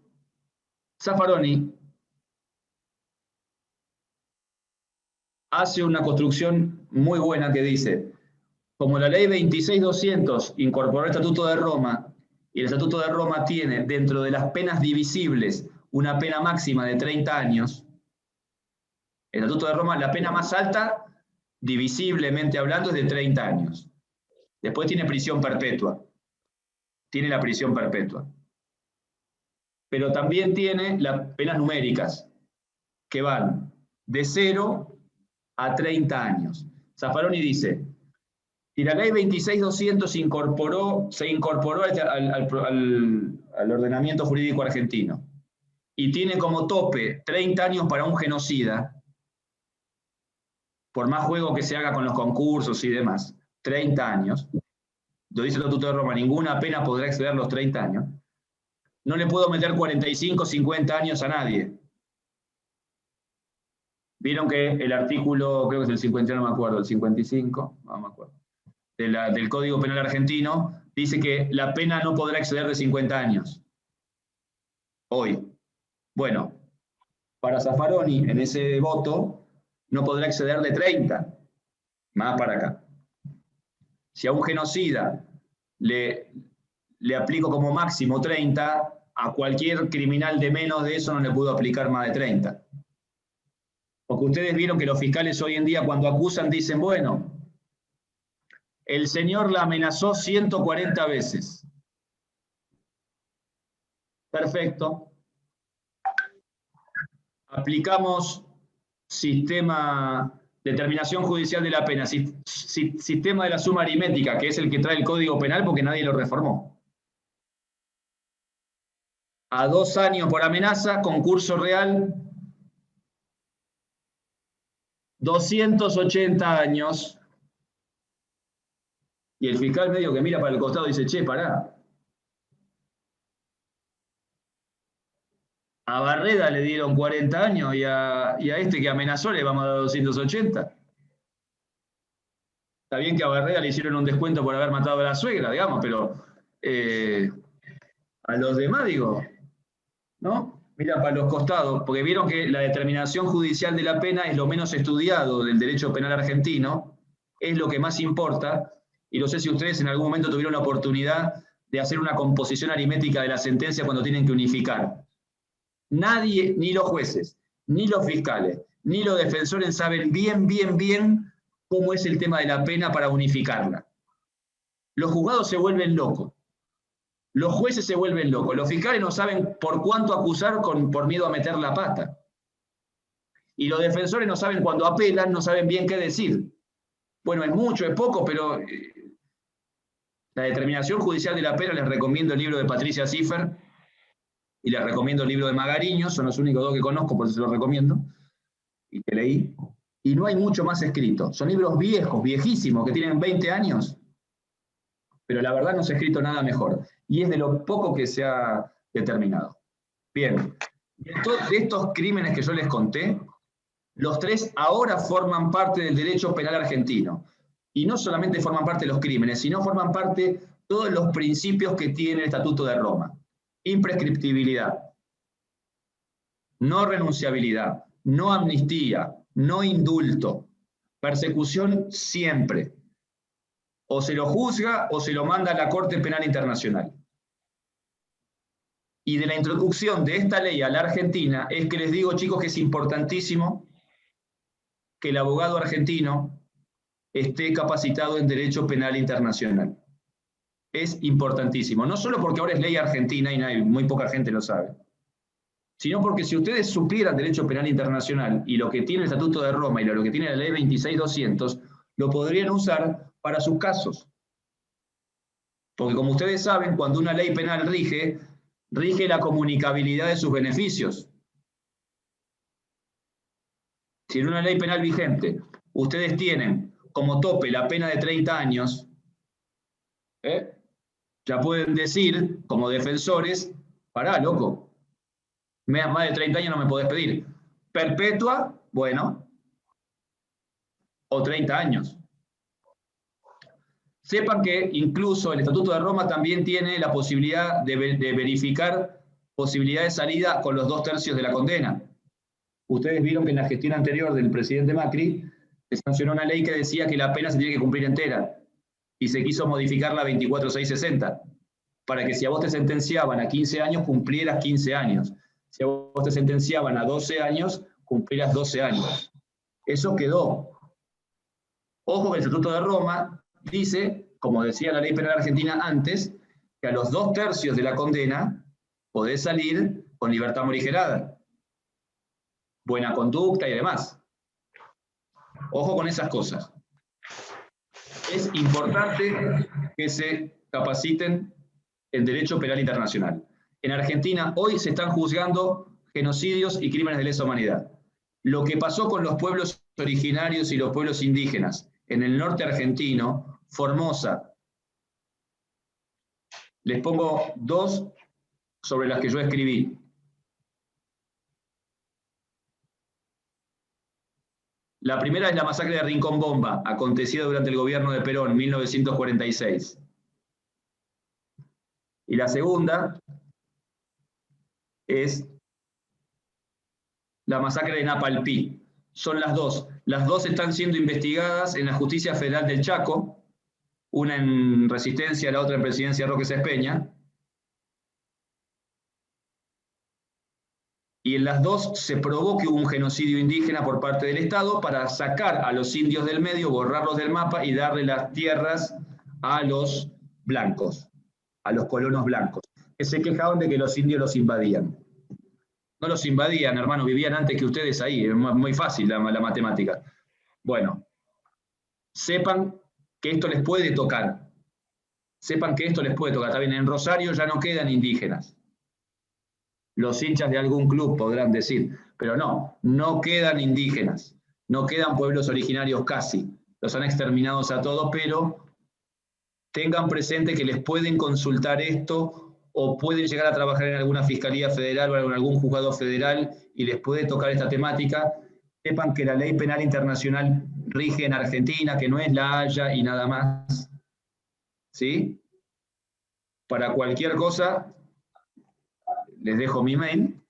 Zaffaroni hace una construcción muy buena que dice, como la ley 26.200 incorporó el Estatuto de Roma, y el Estatuto de Roma tiene dentro de las penas divisibles una pena máxima de 30 años, el Estatuto de Roma, la pena más alta, divisiblemente hablando, es de 30 años. Después tiene prisión perpetua. Tiene la prisión perpetua. Pero también tiene las penas numéricas, que van de 0 a 30 años. Zaffaroni dice, si la ley 26.200 se incorporó al ordenamiento jurídico argentino y tiene como tope 30 años para un genocida, por más juego que se haga con los concursos y demás, 30 años, lo dice el Estatuto de Roma, ninguna pena podrá exceder los 30 años, no le puedo meter 45, 50 años a nadie. Vieron que el artículo, creo que es el 50, no me acuerdo, el 55, no me acuerdo, del Código Penal argentino, dice que la pena no podrá exceder de 50 años. Hoy. Bueno, para Zaffaroni, en ese voto, no podrá exceder de 30, más para acá. Si a un genocida le aplico como máximo 30, a cualquier criminal de menos de eso no le puedo aplicar más de 30. Porque ustedes vieron que los fiscales hoy en día cuando acusan dicen, bueno, el señor la amenazó 140 veces. Perfecto. Aplicamos determinación judicial de la pena, sistema de la suma aritmética, que es el que trae el Código Penal porque nadie lo reformó. A 2 años por amenaza, concurso real, 280 años. Y el fiscal medio que mira para el costado y dice, che, pará. A Barreda le dieron 40 años y a este que amenazó le vamos a dar 280. Está bien que a Barreda le hicieron un descuento por haber matado a la suegra, digamos, pero a los demás, digo, ¿no? Mira para los costados, porque vieron que la determinación judicial de la pena es lo menos estudiado del derecho penal argentino, es lo que más importa, y no sé si ustedes en algún momento tuvieron la oportunidad de hacer una composición aritmética de la sentencia cuando tienen que unificar. Nadie, ni los jueces, ni los fiscales, ni los defensores saben bien cómo es el tema de la pena para unificarla. Los juzgados se vuelven locos, los jueces se vuelven locos, los fiscales no saben por cuánto acusar por miedo a meter la pata. Y los defensores no saben cuando apelan, no saben bien qué decir. Bueno, es mucho, es poco, pero la determinación judicial de la pena, les recomiendo el libro de Patricia Ziffer y les recomiendo el libro de Magariño, son los únicos dos que conozco, por eso se los recomiendo, y que leí. Y no hay mucho más escrito. Son libros viejos, viejísimos, que tienen 20 años, pero la verdad no se ha escrito nada mejor. Y es de lo poco que se ha determinado. Bien, de estos crímenes que yo les conté, los tres ahora forman parte del derecho penal argentino. Y no solamente forman parte de los crímenes, sino forman parte todos los principios que tiene el Estatuto de Roma. Imprescriptibilidad, no renunciabilidad, no amnistía, no indulto, persecución siempre. O se lo juzga o se lo manda a la Corte Penal Internacional. Y de la introducción de esta ley a la Argentina es que les digo, chicos, que es importantísimo que el abogado argentino esté capacitado en Derecho Penal Internacional. Es importantísimo, no solo porque ahora es ley argentina y muy poca gente lo sabe, sino porque si ustedes supieran Derecho Penal Internacional y lo que tiene el Estatuto de Roma y lo que tiene la Ley 26.200, lo podrían usar para sus casos. Porque como ustedes saben, cuando una ley penal rige la comunicabilidad de sus beneficios. Si en una ley penal vigente ustedes tienen como tope la pena de 30 años, ya pueden decir, como defensores, pará, loco, más de 30 años no me podés pedir. Perpetua, bueno, o 30 años. Sepan que incluso el Estatuto de Roma también tiene la posibilidad de verificar posibilidad de salida con los 2/3 de la condena. Ustedes vieron que en la gestión anterior del presidente Macri se sancionó una ley que decía que la pena se tiene que cumplir entera y se quiso modificar la 24.660 para que si a vos te sentenciaban a 15 años, cumplieras 15 años. Si a vos te sentenciaban a 12 años, cumplieras 12 años. Eso quedó. Ojo que el Estatuto de Roma dice, como decía la ley penal argentina antes, que a los 2/3 de la condena podés salir con libertad morigerada, buena conducta y demás. Ojo con esas cosas. Es importante que se capaciten en Derecho Penal Internacional. En Argentina hoy se están juzgando genocidios y crímenes de lesa humanidad. Lo que pasó con los pueblos originarios y los pueblos indígenas en el norte argentino, Formosa. Les pongo dos sobre las que yo escribí. La primera es la masacre de Rincón Bomba, acontecida durante el gobierno de Perón, en 1946. Y la segunda es la masacre de Napalpí. Son las dos. Las dos están siendo investigadas en la Justicia Federal del Chaco, una en Resistencia, la otra en Presidencia Roque Sáenz Peña. Y en las dos se probó que hubo un genocidio indígena por parte del Estado para sacar a los indios del medio, borrarlos del mapa y darle las tierras a los blancos, a los colonos blancos, que se quejaban de que los indios los invadían. No los invadían, hermano, vivían antes que ustedes ahí, es muy fácil la matemática. Bueno, sepan que esto les puede tocar. Sepan que esto les puede tocar. Está bien, en Rosario ya no quedan indígenas. Los hinchas de algún club podrán decir, pero no quedan indígenas, no quedan pueblos originarios casi. Los han exterminado a todos, pero tengan presente que les pueden consultar esto o pueden llegar a trabajar en alguna fiscalía federal o en algún juzgado federal y les puede tocar esta temática, sepan que la ley penal internacional rige en Argentina, que no es la Haya y nada más. ¿Sí? Para cualquier cosa, les dejo mi mail,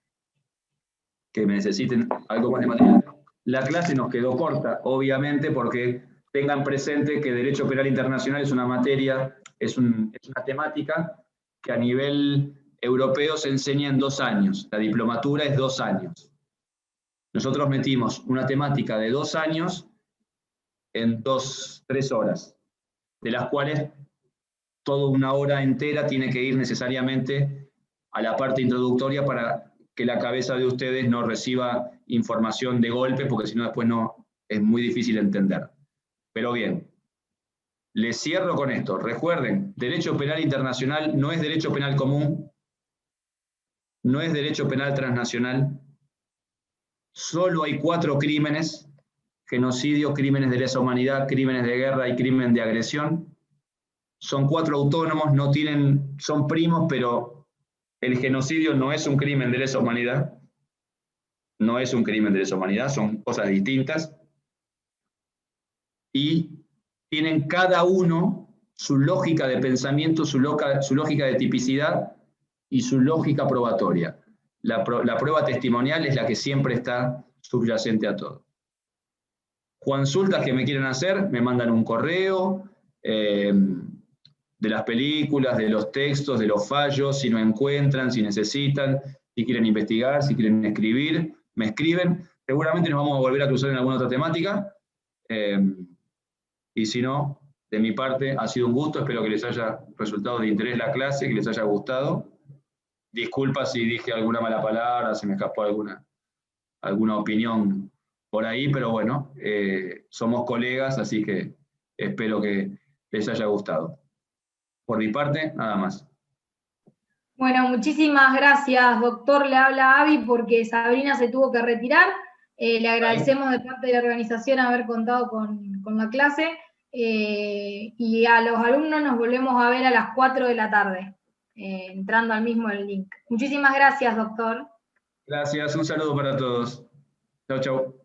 que me necesiten algo más de material. La clase nos quedó corta, obviamente, porque tengan presente que Derecho Penal Internacional es una materia, es una temática que a nivel europeo se enseña en 2 años. La diplomatura es 2 años. Nosotros metimos una temática de 2 años en 3 horas, de las cuales toda una hora entera tiene que ir necesariamente a la parte introductoria para que la cabeza de ustedes no reciba información de golpe, porque si no después no, es muy difícil entender. Pero bien, les cierro con esto. Recuerden, derecho penal internacional no es derecho penal común, no es derecho penal transnacional. Solo hay 4 crímenes: genocidio, crímenes de lesa humanidad, crímenes de guerra y crimen de agresión. Son 4 autónomos, no tienen, son primos, pero el genocidio no es un crimen de lesa humanidad. No es un crimen de lesa humanidad, son cosas distintas. Y tienen cada uno su lógica de pensamiento, su lógica de tipicidad y su lógica probatoria. La prueba testimonial es la que siempre está subyacente a todo. Consultas que me quieren hacer, me mandan un correo de las películas, de los textos, de los fallos, si no encuentran, si necesitan, si quieren investigar, si quieren escribir, me escriben. Seguramente nos vamos a volver a cruzar en alguna otra temática. Y si no, de mi parte ha sido un gusto, espero que les haya resultado de interés la clase, que les haya gustado. Disculpa si dije alguna mala palabra, si me escapó alguna opinión por ahí, pero bueno, somos colegas, así que espero que les haya gustado. Por mi parte, nada más. Bueno, muchísimas gracias, doctor. Le habla Avi porque Sabrina se tuvo que retirar. Le agradecemos de parte de la organización haber contado con la clase. Y a los alumnos nos volvemos a ver a las 4 de la tarde, entrando al mismo el link. Muchísimas gracias, doctor. Gracias, un saludo para todos. Chau, chau.